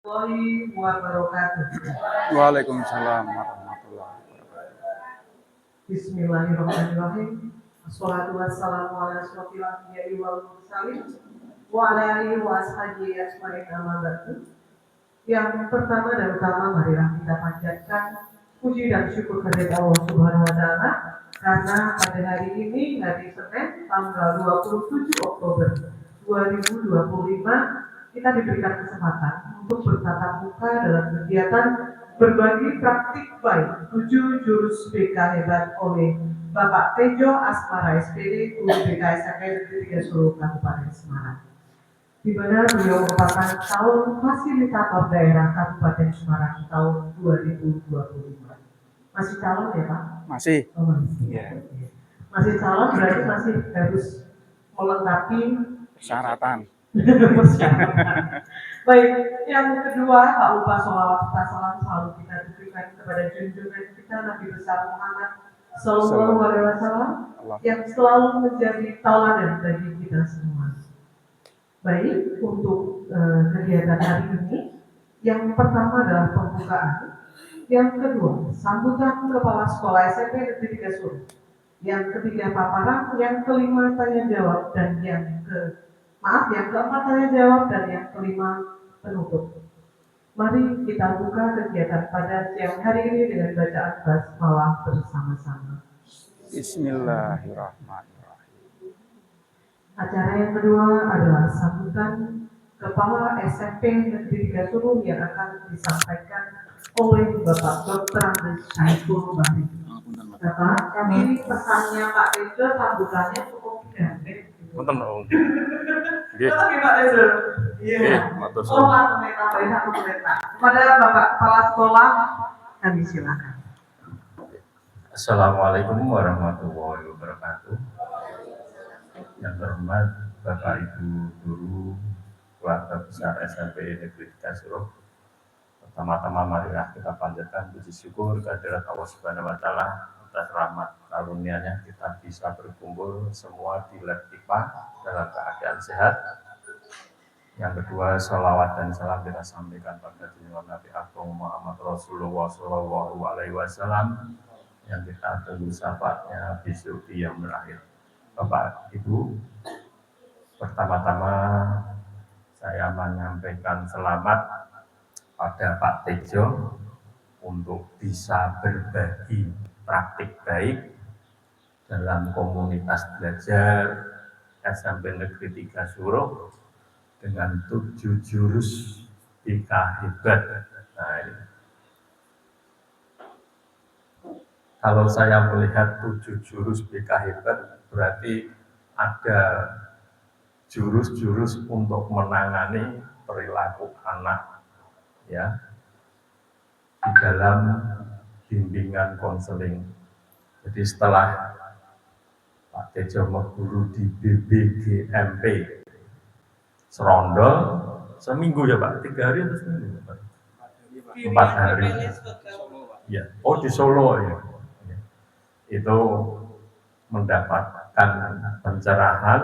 Warahmatullahi wabarakatuh. Waalaikumsalam warahmatullahi wabarakatuh. Bismillahirrahmanirrahim. Assalatu wassalamu ala asyrofil anbiya'i wal mursalin wa ala alihi wa ashabihi ajmain amma ba'du. Yang pertama dan utama marilah kita panjatkan puji dan syukur kepada Allah Subhanahu wa taala karena pada hari ini hari Senin tanggal 27 Oktober 2025 kita diberikan kesempatan untuk bertatap muka dalam kegiatan berbagi praktik baik 7 jurus BK hebat oleh Bapak Tejo Asmara SPD Guru BK SMP Negeri 3 Solo Kabupaten Semarang, di mana beliau merupakan calon fasilitator daerah Kabupaten Semarang tahun 2025. Masih calon ya Pak? Masih. Oh, masih. Yeah. Masih calon berarti masih harus melengkapi persyaratan. Baik, yang kedua, tak lupa sholawat serta salam selalu kita tujukan kepada junjungan kita Nabi besar Muhammad Sallallahu Alaihi Wasallam yang selalu menjadi tauladan bagi kita semua. Baik, untuk kegiatan hari ini, yang pertama adalah pembukaan, yang kedua sambutan kepala sekolah SMP Negeri 3 Solo, yang ketiga paparan, yang kelima tanya jawab, dan yang keempat tanya jawab, dan yang kelima penutup. Mari kita buka kegiatan pada siang hari ini dengan bacaan basmalah bersama-sama. Bismillahirrahmanirrahim. Acara yang kedua adalah sambutan Kepala SMP Negeri 3 Solo yang akan disampaikan oleh Bapak Dr. Andes Syaiful Bahri. Bapak, kami pesannya Pak Tejo sambutannya cukup pendek. Punten Om. Nggih. Pak Tejo. Iya. Matur suwun. Oh, satu menit. Kepada Bapak Kepala Sekolah, kami silakan. Assalamualaikum warahmatullahi wabarakatuh. Yang terhormat Bapak Ibu Guru Keluarga Besar SMP Negeri 3 Solo. Pertama-tama marilah kita panjatkan puji syukur kehadirat Allah Subhanahu wa taala atas rahmat karunia-Nya kita bisa berkumpul semua di lab IPA dalam keadaan sehat. Yang kedua, salawat dan salam kita sampaikan pada junjungan Nabi Agung Muhammad Rasulullah Sallallahu Alaihi Wasallam yang kita tunggu syafaatnya besok di yang berakhir. Bapak Ibu, pertama-tama saya menyampaikan selamat pada Pak Tejo untuk bisa berbagi praktik baik dalam komunitas belajar SMP Negeri 3 Solo dengan 7 jurus BK hebat. Nah, ini. Kalau saya melihat 7 jurus BK hebat, berarti ada jurus-jurus untuk menangani perilaku anak, ya, di dalam bimbingan konseling. Jadi setelah Pak Tejo mengguru di BBGMP Serondol, seminggu ya Pak, 3 hari atau seminggu Pak? 4 hari. Ya, oh di Solo ya. Itu mendapatkan pencerahan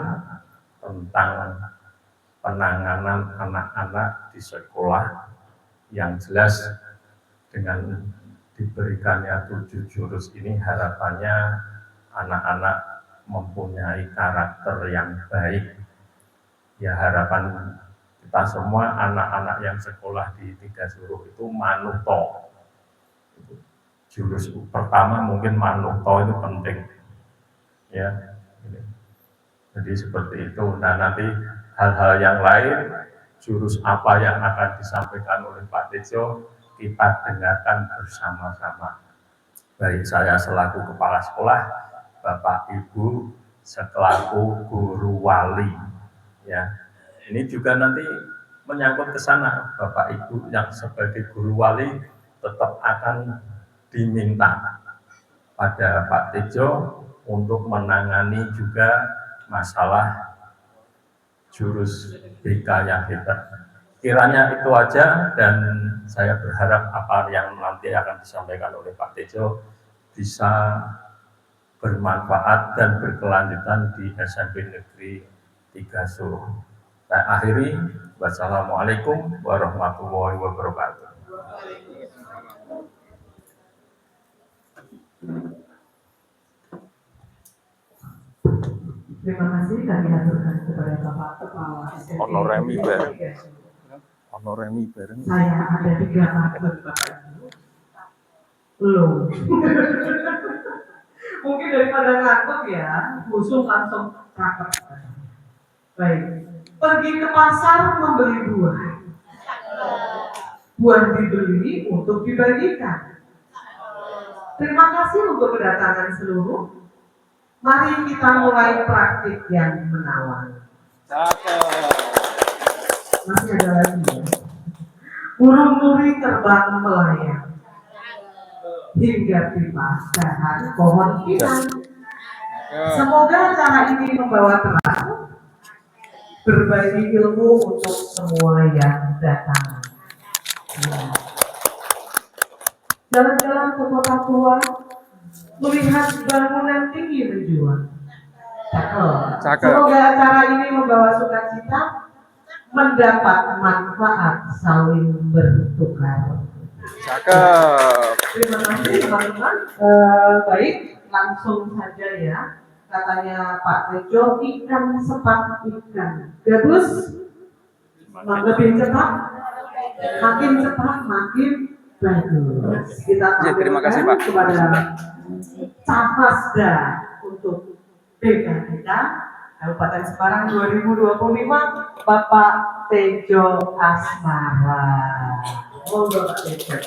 tentang penanganan anak-anak di sekolah yang jelas dengan diberikannya 7 jurus ini harapannya anak-anak mempunyai karakter yang baik. Ya harapan kita semua anak-anak yang sekolah di 3 Solo itu manuto. Jurus pertama mungkin manuto itu penting, ya. Jadi seperti itu. Nah nanti hal-hal yang lain, jurus apa yang akan disampaikan oleh Pak Tejo, kita dengarkan bersama-sama. Baik saya selaku kepala sekolah, Bapak Ibu selaku guru wali, ya. Ini juga nanti menyangkut ke sana, Bapak Ibu yang sebagai guru wali tetap akan diminta pada Pak Tejo untuk menangani juga masalah jurus BK yang hebat. Kiranya itu aja, dan saya berharap apa yang nanti akan disampaikan oleh Pak Tejo bisa bermanfaat dan berkelanjutan di SMP Negeri 3 Solo. Saya akhiri, Wassalamualaikum warahmatullahi wabarakatuh. Terima kasih kami aturkan kepada Bapak Kepala SDG. Honoremi bareng. Honoremi bareng. Saya ada 3 akun Bapak Ibu. Belum. Mungkin daripada ngantuk ya, musuh langsung cakep. Baik. Pergi ke pasar membeli buah. Buah dibeli untuk dibagikan. Terima kasih untuk kedatangan seluruh. Mari kita mulai praktik yang menawan. Masih ada lagi ya. Burung nuri terbang melayang hingga tiba dahan pohon pinang. Semoga acara ini membawa terang, berbagi ilmu untuk semua yang datang. Jalan-jalan ke kota tua, melihat bangunan tinggi menjual. Cakep. Semoga acara ini membawa sukacita, mendapat manfaat saling bertukar. Cakep. Terima kasih teman-teman. Baik, langsung saja ya. Katanya Pak Tejo, ikan sepat ikan gabus lebih cepat, makin cepat makin bagus. Kita Terima kasih Pak. kepada Capasda untuk BKK Kabupaten Semarang 2025 Bapak Tejo Asmara. Monggo Pak Tejo.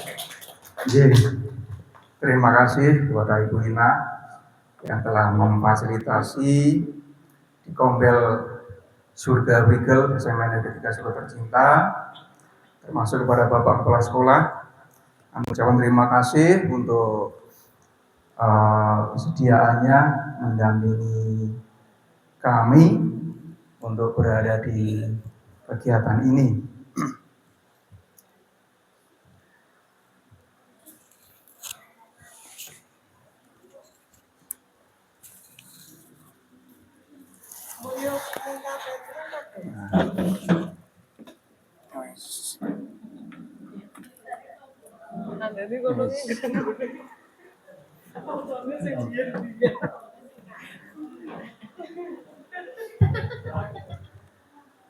Terima kasih kepada Ibu Ina yang telah memfasilitasi di Kompel Surga Wigel SMA Negeri 3 Solo Tercinta, termasuk kepada Bapak Kepala Sekolah. Kami ucapkan terima kasih untuk kesediaannya mendampingi kami untuk berada di kegiatan ini.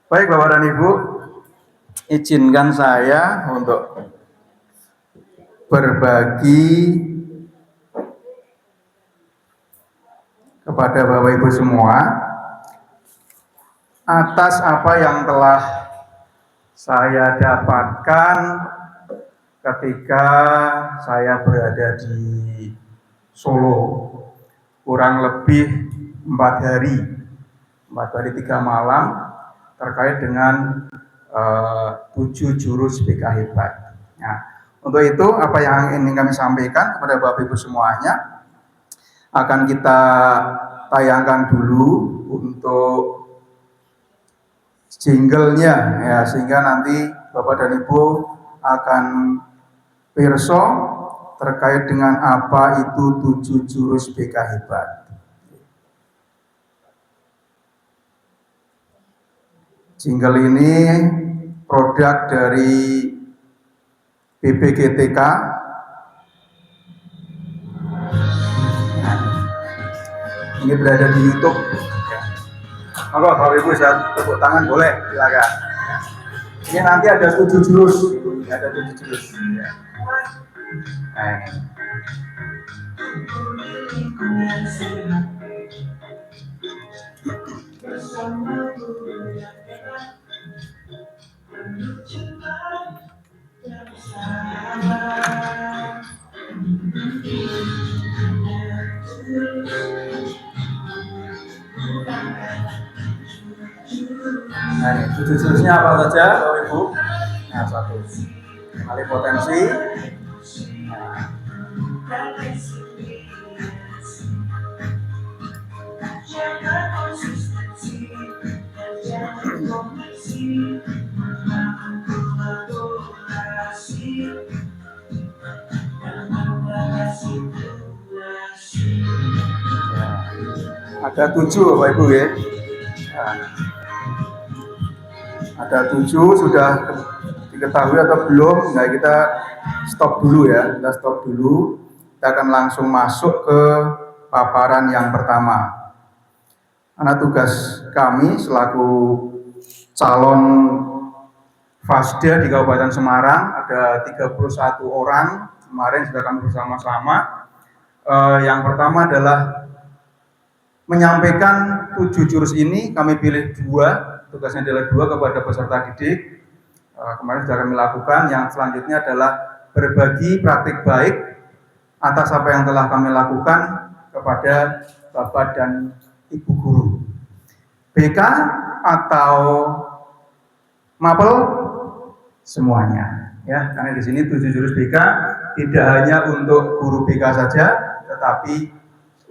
Baik Bapak dan Ibu, izinkan saya untuk berbagi kepada Bapak Ibu semua atas apa yang telah saya dapatkan ketika saya berada di Solo kurang lebih 4 hari 3 malam terkait dengan 7 jurus BK hebat. Nah, untuk itu apa yang ingin kami sampaikan kepada Bapak Ibu semuanya akan kita tayangkan dulu untuk jinglenya ya, sehingga nanti Bapak dan Ibu akan pirsa terkait dengan apa itu 7 jurus BK hebat. Jingle ini produk dari BPGTK. Ini berada di YouTube. Monggo Bapak Ibu bisa tepuk tangan boleh, silakan. Ini nanti ada 7 jurus, ada 7 jurus. Nah, ini. Nah, ini 7 jurusnya apa saja, Bapak Ibu? Nah, 1. Kenali potensi. Nah. Ada 7 Bapak Ibu ya. Nah. ada 7 sudah diketahui atau belum? Nah, kita stop dulu ya, kita stop dulu. Kita akan langsung masuk ke paparan yang pertama. Karena tugas kami selaku calon Fasda di Kabupaten Semarang ada 31 orang kemarin sudah kami bersama-sama. Yang pertama adalah menyampaikan 7 jurus ini, kami pilih 2, tugasnya adalah 2 kepada peserta didik. Kemarin sudah kami lakukan. Yang selanjutnya adalah berbagi praktik baik atas apa yang telah kami lakukan kepada Bapak dan Ibu Guru. BK atau Mapel semuanya ya, karena di sini 7 jurus BK tidak hanya untuk guru BK saja, tetapi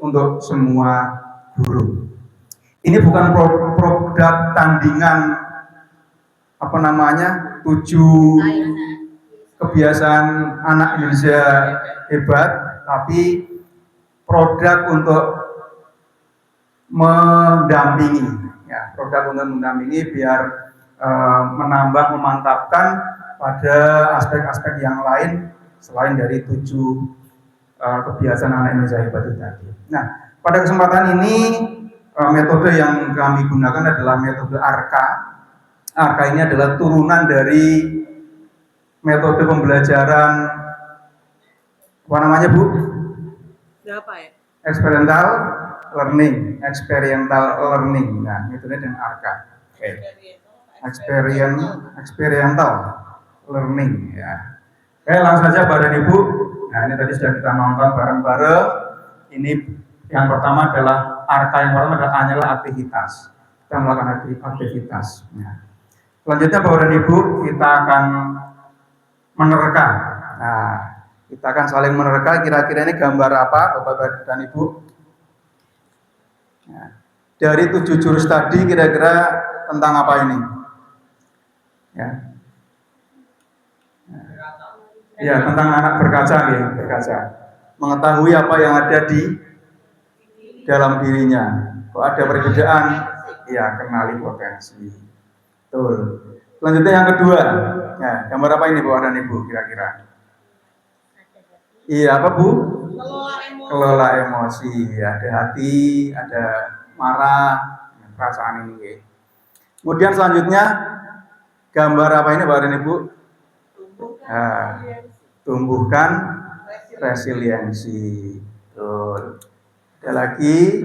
untuk semua guru. Ini bukan produk tandingan 7 kebiasaan anak Indonesia hebat, tapi produk untuk mendampingi ya, produk untuk mendampingi biar menambah, memantapkan pada aspek-aspek yang lain selain dari 7 kebiasaan anak Indonesia hebat itu tadi. Nah, pada kesempatan ini metode yang kami gunakan adalah metode ARKA. ARKA ini adalah turunan dari metode pembelajaran apa namanya Bu? Berapa ya? Experiential learning. Nah, metode dengan ARKA. Okay. Experiential learning ya. Oke, langsung saja Bapak dan Ibu. Nah, ini tadi sudah kita nonton bareng-bareng. Ini yang pertama adalah ARKA, yang pertama adalah aktivitas. Kita melakukan aktivitas. Nah, selanjutnya Bapak dan Ibu, kita akan menerka. Nah, kita akan saling menerka. Kira-kira ini gambar apa Bapak dan Ibu? Nah, dari 7 jurus tadi kira-kira tentang apa ini? Ya. Ya, tentang anak berkaca ya, berkaca. Mengetahui apa yang ada di dalam dirinya. Kalau ada perbedaan, ya kenali potensi. Betul. Selanjutnya yang kedua. Ya, gambar apa ini Bu dan Ibu kira-kira? Iya, apa Bu? Kelola emosi. Ada hati, ada marah, perasaan ini. Kemudian selanjutnya gambar apa ini Bapak dan Ibu? Nah, tumbuhkan resiliensi. Betul. Ada lagi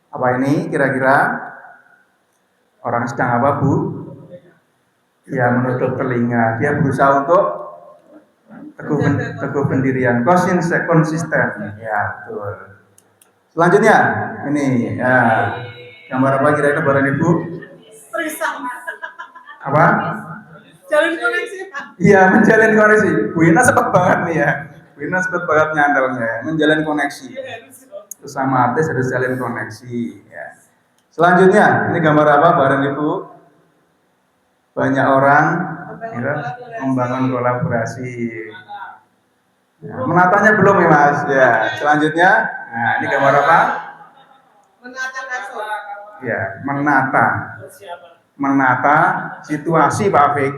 apa ini kira-kira? Orang sedang apa Bu? Ya, menutup telinga. Dia berusaha untuk teguh pendirian, konsisten. Ya, betul. Selanjutnya ini ya, gambar apa kira-kira Bapak dan Ibu? Apa? Jalin koneksi Pak. Iya, menjalin koneksi. Bu Ina cepet banget nih ya. Bu Ina cepet banget nyandelnya, menjalin koneksi. Sesama artis harus jalin koneksi. Ya. Selanjutnya, ini gambar apa, Bapak dan Ibu? Banyak orang membangun kolaborasi. Ya, menatanya belum ya Mas? Ya. Selanjutnya, nah ini gambar apa? Menata kasur. Ya, menata situasi Pak Afik.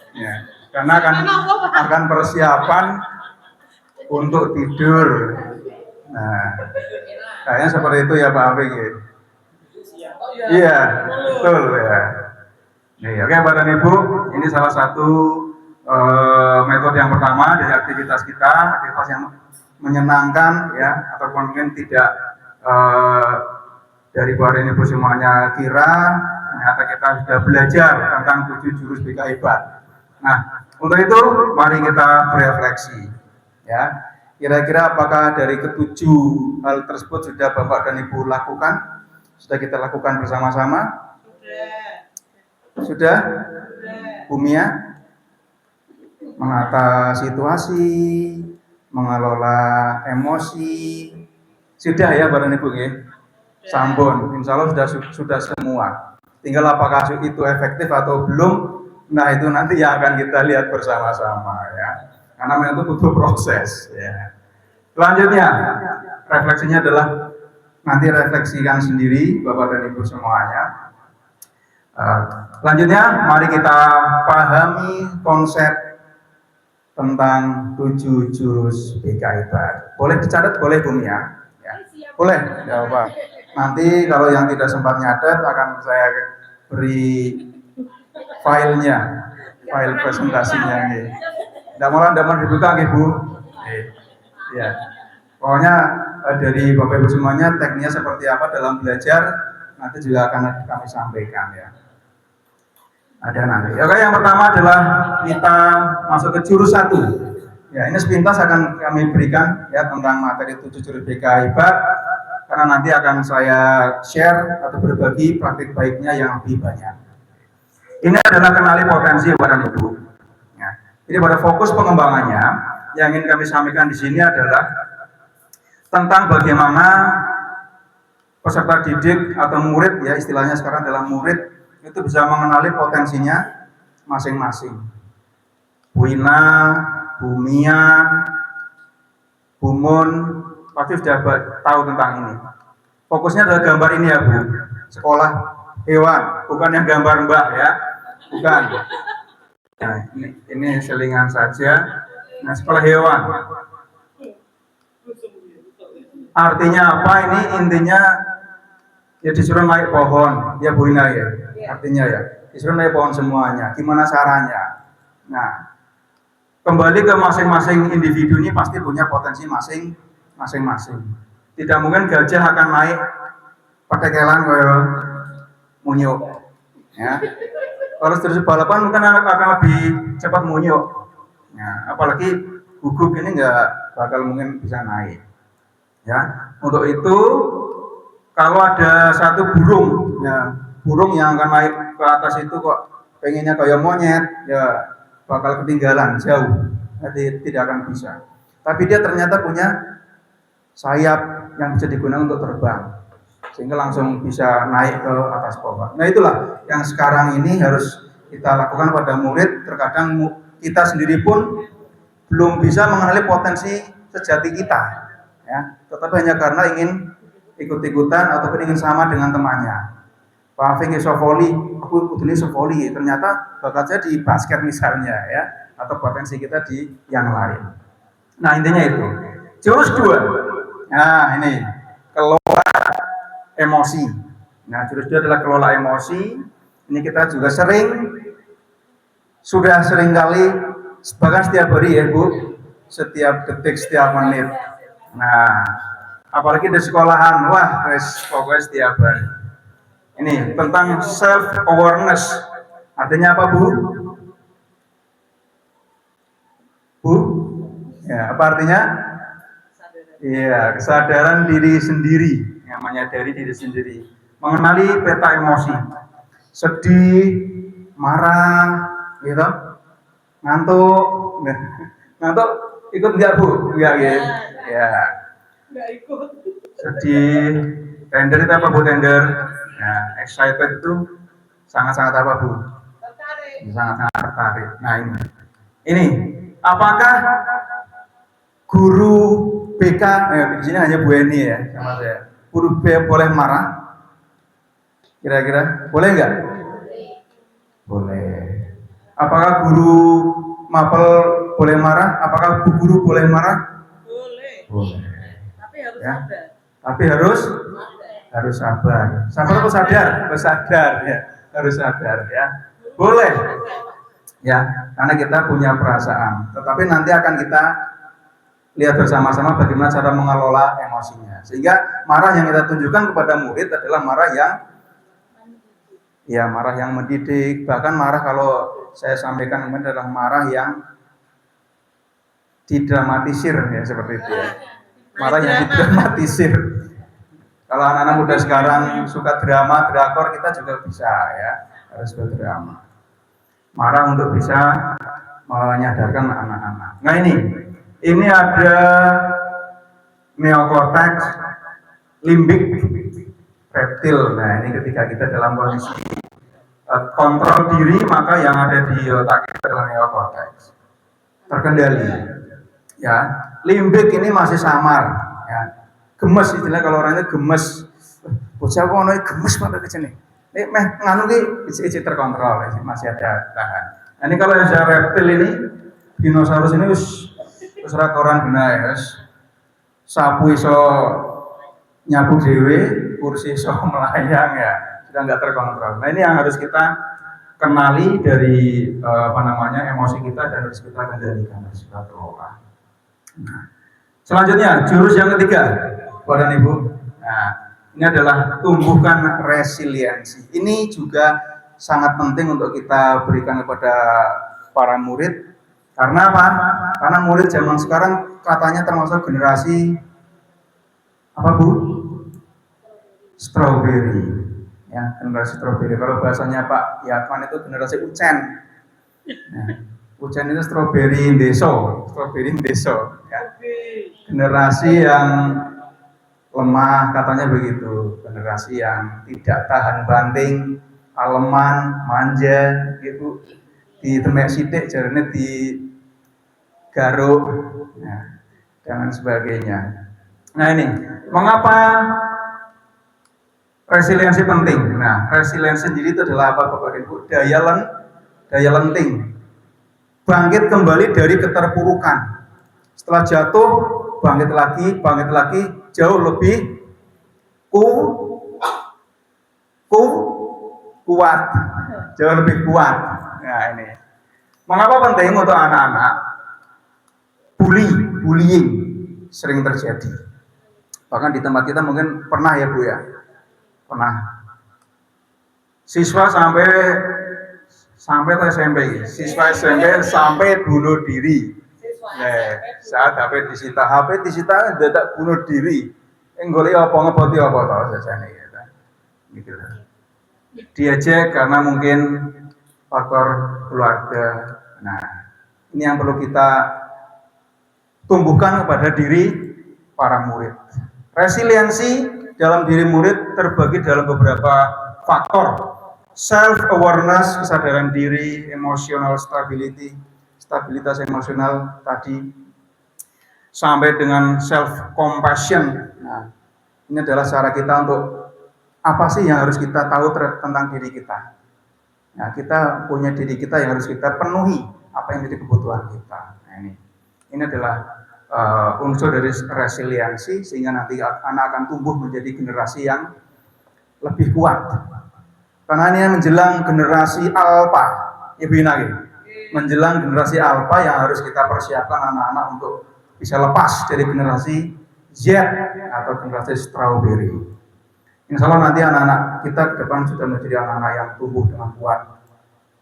Ya, karena akan persiapan untuk tidur. Nah, kayaknya seperti itu ya Pak Afik. Ya. Iya, betul ya. Nih, oke Bapak dan Ibu, ini salah satu metode yang pertama dari aktivitas kita, aktivitas yang menyenangkan ya, ataupun mungkin tidak dari Bapak dan Ibu semuanya kira ternyata kita sudah belajar tentang 7 jurus BK hebat. Nah, untuk itu mari kita berefleksi ya. Kira-kira apakah dari ketujuh hal tersebut sudah Bapak dan Ibu lakukan? Sudah kita lakukan bersama-sama? Sudah? Bumia? Menata situasi, mengelola emosi. Sudah ya Bapak dan Ibu ya? Sampun, insya Allah sudah semua. Tinggal apakah itu efektif atau belum? Nah itu nanti yang akan kita lihat bersama-sama ya. Karena memang itu butuh proses ya. Selanjutnya, refleksinya adalah nanti refleksikan sendiri Bapak dan Ibu semuanya. Selanjutnya, mari kita pahami konsep tentang 7 jurus BK Hebat. Boleh dicatat, boleh Bung ya? Boleh, ya Pak. Nanti kalau yang tidak sempat nyatet akan saya beri filenya, file presentasinya nih. Tidak mau dibuka nih Bu. Ya, pokoknya dari Bapak Ibu semuanya tekniknya seperti apa dalam belajar nanti juga akan kami sampaikan ya. Ada nanti. Oke, yang pertama adalah kita masuk ke jurus 1. Ya, ini sepintas akan kami berikan ya tentang materi 7 jurus BK Hebat karena nanti akan saya share atau berbagi praktik baiknya yang lebih banyak. Ini adalah kenali potensi Bapak Ibu. Ya. Jadi pada fokus pengembangannya yang ingin kami sampaikan di sini adalah tentang bagaimana peserta didik atau murid ya istilahnya sekarang adalah murid itu bisa mengenali potensinya masing-masing. Bu Ina, Bu Mia, Bu Mun pasti sudah tahu tentang ini. Fokusnya adalah gambar ini ya Bu. Sekolah hewan, bukan yang gambar Mbak ya, bukan. Nah, ini selingan saja. Nah, sekolah hewan. Artinya apa ini? Intinya ya disuruh naik pohon, ya Bu Ina ya. Artinya ya, disuruh naik pohon semuanya. Gimana caranya? Nah, kembali ke masing-masing individu ini pasti punya potensi masing-masing. Tidak mungkin gajah akan naik patekelan kayak munyuk. Ya. Kalau terus balapan mungkin akan lebih cepat munyuk. Ya, apalagi guguk ini nggak bakal mungkin bisa naik. Ya, untuk itu kalau ada satu burung, ya burung yang akan naik ke atas itu kok pengennya kayak monyet, ya bakal ketinggalan jauh, jadi tidak akan bisa. Tapi dia ternyata punya sayap yang bisa digunakan untuk terbang, sehingga langsung bisa naik ke atas pohon. Nah itulah yang sekarang ini harus kita lakukan pada murid. Terkadang kita sendiri pun belum bisa mengenali potensi sejati kita, ya. Tetapi hanya karena ingin ikut-ikutan ataupun ingin sama dengan temannya. Pak Afing iso voli, aku kudune iso voli. Ternyata bakat saya di basket misalnya ya, atau potensi kita di yang lain. Nah intinya itu. Jurus 2. Nah ini kelola emosi. Nah jurus 2 adalah kelola emosi. Ini kita juga sudah sering kali, bahkan setiap hari ya Bu, setiap detik, setiap menit. Nah apalagi di sekolahan, wah pokoknya setiap hari. Ini tentang self awareness. Artinya apa Bu? Bu? Ya, apa artinya? Iya, kesadaran diri sendiri, yang menyadari diri sendiri, mengenali peta emosi, sedih, marah, gitu, ngantuk, ikut nggak Bu? Nggak ya? Ya. Nggak ikut. Sedih, tender itu apa Bu tender? Nah, excited itu sangat-sangat apa Bu? Tertarik. Sangat-sangat tertarik. Nah ini, apakah guru BK, di sini hanya Bu Eni ya, sama saya. Guru B boleh marah? Kira-kira boleh nggak? Boleh. Apakah guru mapel boleh marah? Apakah bu guru boleh marah? Boleh. Boleh. Tapi harus Ya. sabar. Tapi harus sabar. Sabar atau sadar? Harus sadar ya. Harus sadar ya. Boleh. Ya, karena kita punya perasaan. Tetapi nanti akan kita lihat bersama-sama bagaimana cara mengelola emosinya. Sehingga marah yang kita tunjukkan kepada murid adalah marah yang mendidik. Bahkan marah kalau saya sampaikan kemarin adalah marah yang didramatisir ya seperti itu ya. Marah yang didramatisir. Kalau anak-anak muda sekarang suka drama, drakor, kita juga bisa ya, harus berdrama. Marah untuk bisa menyadarkan anak-anak. Nah ini ada neokortex, limbik, reptil. Nah ini ketika kita dalam kondisi kontrol diri, maka yang ada di otak kita adalah neokortex, terkendali. Ya, limbik ini masih samar. Ya. Gemes, istilah kalau orangnya gemes. Bocah kok ono gemes pada kecene. Ini nganu ki isi terkontrol, masih ada tahan. Nah, ini kalau yang reptil ini, dinosaurus ini wis ora koran benar ya, sapu iso nyapu dewe, kursi iso melayang ya, sudah nggak terkontrol. Nah ini yang harus kita kenali dari emosi kita dan harus kita kendalikan, harus kita kelola. Nah, selanjutnya jurus yang ketiga, Bapak dan Ibu. Nah, ini adalah tumbuhkan resiliensi. Ini juga sangat penting untuk kita berikan kepada para murid. Karena apa? Karena murid zaman sekarang katanya termasuk generasi apa Bu? Strawberry. Ya, generasi strawberry. Kalau bahasanya Pak Yatman itu generasi ucen. Nah, ucen itu strawberry deso. Ya. Generasi yang lemah, katanya begitu. Generasi yang tidak tahan banting, aleman, manja, gitu. Di temek sidik, jarane di garuk, nah, dan sebagainya. Nah ini, mengapa resiliensi penting? Nah, resiliensi sendiri itu adalah apa Bapak Ibu? Daya lenting. Bangkit kembali dari keterpurukan. Setelah jatuh, bangkit lagi, jauh lebih kuat. Jauh lebih kuat. Nah ini. Mengapa penting untuk anak-anak? Bullying sering terjadi. Bahkan di tempat kita mungkin pernah ya Bu ya. Pernah. Siswa sampai ke SMP. Siswa SMP sampai bunuh diri. Saat HP disita dadak bunuh diri. Enggoli apa ngeboti apa tau sesane gitu. Gitu. Diajak karena mungkin faktor keluarga. Nah, ini yang perlu kita tumbuhkan kepada diri para murid. Resiliensi dalam diri murid terbagi dalam beberapa faktor. Self-awareness, kesadaran diri, emotional stability, stabilitas emosional tadi, sampai dengan self-compassion. Nah, ini adalah cara kita untuk apa sih yang harus kita tahu tentang diri kita. Nah, kita punya diri kita yang harus kita penuhi, apa yang menjadi kebutuhan kita. Nah, ini adalah unsur dari resiliensi, sehingga nanti anak akan tumbuh menjadi generasi yang lebih kuat. Karena ini menjelang generasi alpha, Ibu Inagi, menjelang generasi alpha yang harus kita persiapkan anak-anak untuk bisa lepas dari generasi Z atau generasi strawberry. Insya Allah nanti anak-anak kita ke depan sudah menjadi anak-anak yang tumbuh dengan kuat,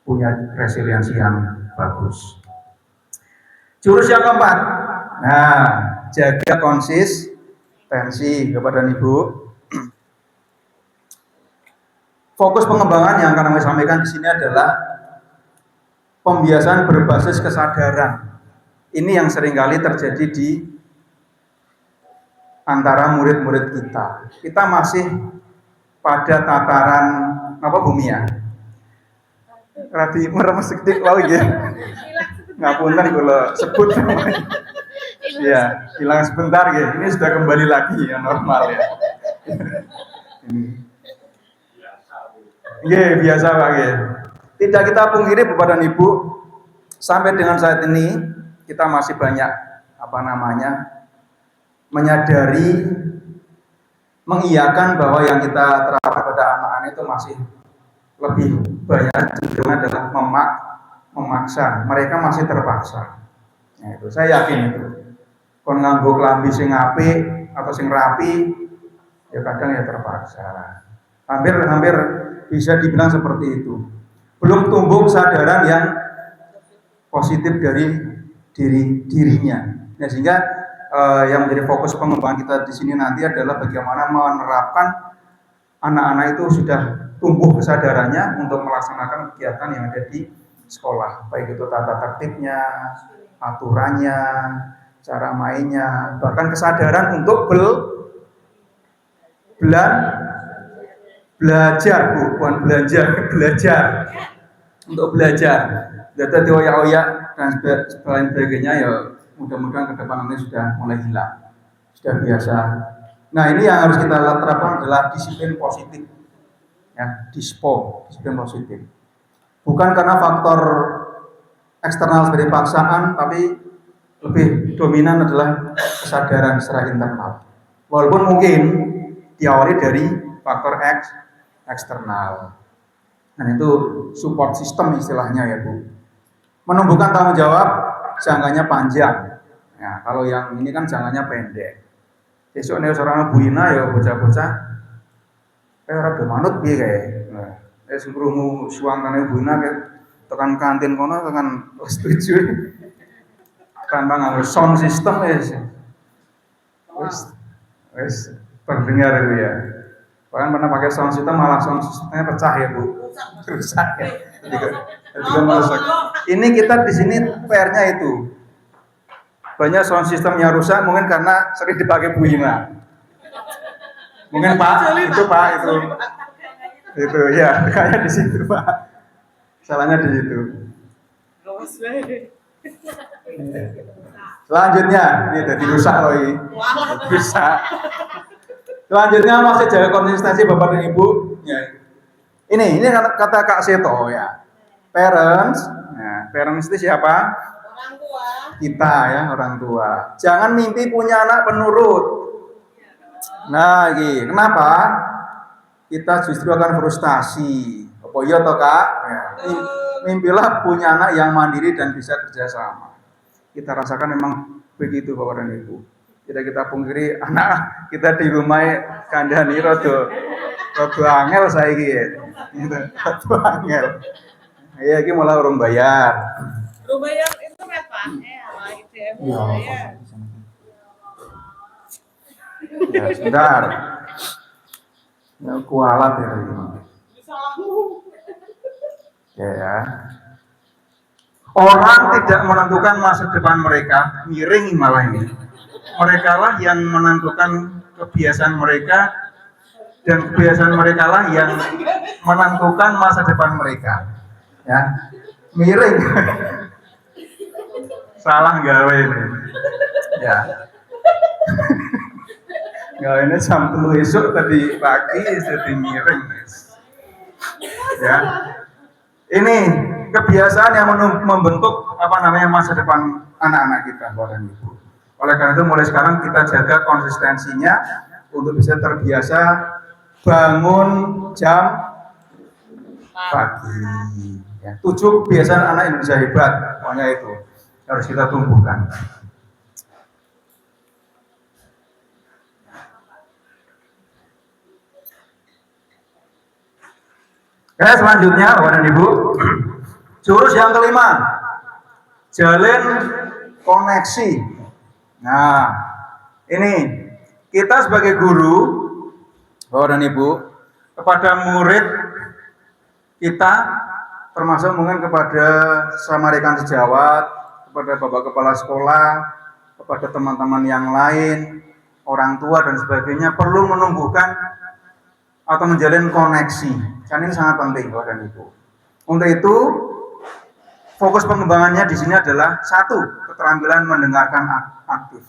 punya resiliensi yang bagus. Jurus yang keempat, nah, jaga konsistensi kepada Ibu. Fokus pengembangan yang akan kami sampaikan di sini adalah pembiasaan berbasis kesadaran. Ini yang seringkali terjadi di antara murid-murid kita. Kita masih pada tataran apa bumi ya? Rati meremes sedikit lagi. Ngapunten kalau sebut namanya. Ya, hilang sebentar gitu. Ini sudah kembali lagi yang normal ya. Ini. Iya, biasa Pak. Tidak kita pungkiri Bapak dan Ibu, sampai dengan saat ini kita masih banyak menyadari, mengiyakan bahwa yang kita terapkan pada anak-anak itu masih lebih banyak cenderung adalah memaksa. Mereka masih terpaksa. Nah, itu saya yakin itu. Kon nganggo klambi sing apik atau sing rapi, ya kadang ya terpaksa. Hampir bisa dibilang seperti itu. Belum tumbuh kesadaran yang positif dari dirinya. Nah, sehingga yang menjadi fokus pengembangan kita di sini nanti adalah bagaimana menerapkan anak-anak itu sudah tumbuh kesadarannya untuk melaksanakan kegiatan yang ada di sekolah, baik itu tata tertibnya, aturannya, cara mainnya, bahkan kesadaran untuk belajar, bukan belajar untuk belajar. Data dioyak-oyak dan sebagainya ya mudah-mudahan ke depan ini sudah mulai hilang, sudah biasa. Nah, ini yang harus kita terapkan adalah disiplin positif. ya, disiplin positif. Bukan karena faktor eksternal seperti paksaan, tapi lebih dominan adalah kesadaran secara internal. Walaupun mungkin diawali dari faktor eksternal. Dan itu support system istilahnya ya Bu. Menumbuhkan tanggung jawab jangkanya panjang. Ya, kalau yang ini kan jangkanya pendek. Besok nih seorang Bu Ina ya bocah-bocah ora do manut piye kae. Nah, krungu suwantane Bu Ina tekan kantin kono tekan setuju. Tanpa nganggo sound system wis terdengar itu ya. Bahkan pernah pakai sound system malah sound systemnya pecah ya Bu. Rusak ya. Juga merusak. Ini kita di sini PR-nya itu. Banyak sound systemnya rusak mungkin karena sering dipakai Bu Ina. Mungkin Pak, itu Pak itu. Itu ya, kayak di situ Pak. Salahnya di situ. Selanjutnya, ini udah dirusak loh ini. Rusak. Selanjutnya masih jaga konsistensi Bapak dan Ibu. Ya. Ini kata Kak Seto ya. Parents, nah, parents itu siapa? Orang tua. Kita ya, orang tua. Jangan mimpi punya anak penurut. Nah, ini kenapa? Kita justru akan frustasi. Apa iya toh Kak? Ya. Mimpilah punya anak yang mandiri dan bisa kerjasama. Kita rasakan memang begitu Bapak dan Ibu. Tidak kita pungkiri anak kita di rumah kandhani rada angel saiki ya. Rada angel. Ya iki malah urung bayar. Urung bayar internet Pak. ITM. Ya, sebentar. Ya, kualat ya ini. Ya. Orang tidak menentukan masa depan mereka, miring malah ini. Mereka lah yang menentukan kebiasaan mereka dan kebiasaan mereka lah yang menentukan masa depan mereka. Ya, miring. Salah gawe ini. Ya. Gawe ini jam 3 esok tadi pagi jadi miring. Ya. Ini kebiasaan yang membentuk masa depan anak-anak kita, Bapak dan Ibu. Oleh karena itu mulai sekarang kita jaga konsistensinya untuk bisa terbiasa bangun jam pagi. Ya, 7 kebiasaan anak Indonesia hebat, pokoknya itu harus kita tumbuhkan. Oke, selanjutnya Bapak dan Ibu, jurus yang kelima, jalin koneksi. Nah, ini kita sebagai guru, Bapak dan Ibu, kepada murid kita, termasuk mungkin kepada sesama rekan sejawat, kepada Bapak Kepala Sekolah, kepada teman-teman yang lain, orang tua dan sebagainya, perlu menumbuhkan atau menjalin koneksi. Kan ini sangat penting Bapak dan Ibu. Untuk itu, fokus pengembangannya di sini adalah satu, keterampilan mendengarkan aktif.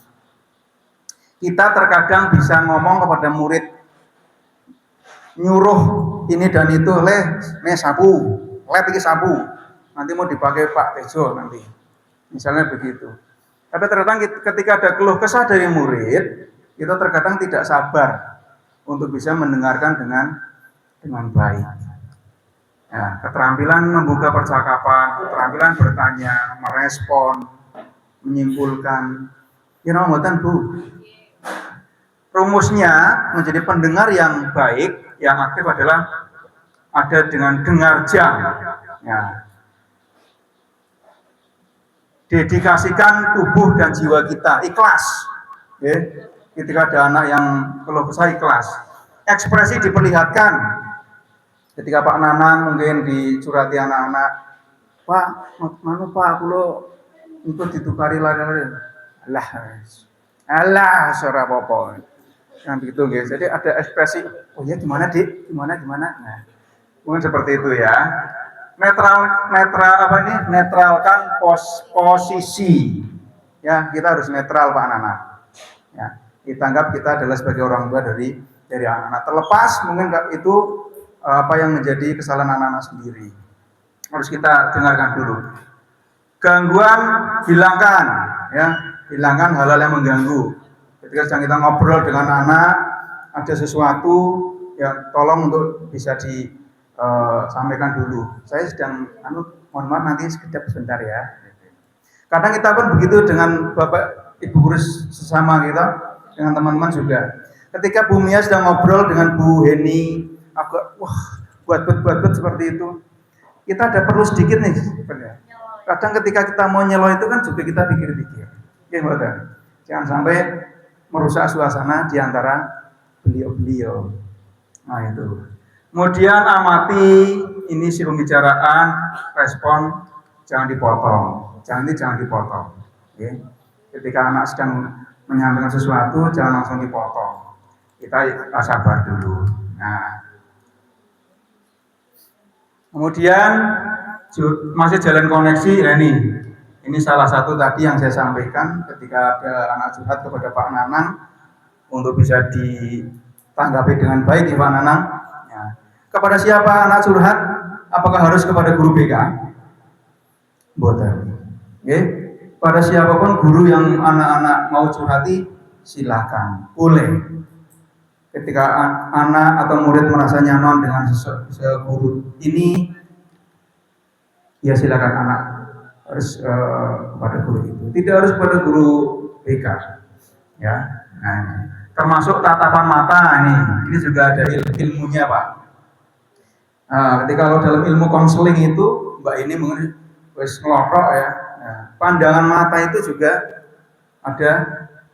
Kita terkadang bisa ngomong kepada murid, nyuruh ini dan itu, sapu, iki sapu, nanti mau dipakai Pak Tejo nanti, misalnya begitu. Tapi terkadang ketika ada keluh kesah dari murid, kita terkadang tidak sabar untuk bisa mendengarkan dengan baik. Ya, keterampilan membuka percakapan, keterampilan bertanya, merespon, menyimpulkan. Ya mboten Bu. Rumusnya menjadi pendengar yang baik, yang aktif adalah ada dengan dengar jam. Ya. Dedikasikan tubuh dan jiwa kita, ikhlas. Ya. Ketika ada anak yang keluh kesah, ikhlas. Ekspresi diperlihatkan. Ketika Pak Nanang mungkin dicurhati anak-anak, Pak, mana Pak, kulo itu ditukari lagi. Alah, suara apa-apa. Nah, begitu guys. Jadi ada ekspresi, oh ya gimana Dik? Gimana? Nah, mungkin seperti itu ya. Netralkan posisi. Ya, kita harus netral Pak Nanang. Ya, kita anggap kita adalah sebagai orang tua dari anak-anak. Terlepas mungkin itu apa yang menjadi kesalahan anak-anak sendiri. Harus kita dengarkan dulu. Gangguan hilangkan, ya, hilangkan hal-hal yang mengganggu. Ketika sedang kita ngobrol dengan anak, ada sesuatu, ya tolong untuk bisa disampaikan dulu. Saya sedang, mohon maaf nanti sebentar ya. Kadang kita pun begitu dengan Bapak Ibu guru sesama kita, dengan teman-teman juga. Ketika Bu Mia sedang ngobrol dengan Bu Heni, agak buat seperti itu, kita ada perlu sedikit nih sebenarnya. Kadang ketika kita mau nyelo itu kan juga kita pikir-pikir. Ya, betul. Jangan sampai merusak suasana di antara beliau-beliau. Nah itu. Kemudian amati ini si pembicaraan, respon jangan dipotong. Jangan dipotong. Ya. Ketika anak sedang menyampaikan sesuatu, jangan langsung dipotong. Kita sabar dulu. Nah, kemudian masih jalan koneksi, ya ini salah satu tadi yang saya sampaikan ketika ada anak curhat kepada Pak Nanang untuk bisa ditanggapi dengan baik, Pak Nanang. Ya. Kepada siapa anak curhat? Apakah harus kepada guru BK? Boleh. Okay. Pada siapapun guru yang anak-anak mau curhati, silakan, boleh. Ketika anak atau murid merasa nyaman dengan guru ini, ya silakan anak harus kepada guru itu. Tidak harus kepada guru BK, ya. Nah, termasuk tatapan mata ini juga ada ilmunya, Pak. Ketika kalau dalam ilmu konseling itu, Mbak ini mungkin wis ngelotok ya. Nah, pandangan mata itu juga ada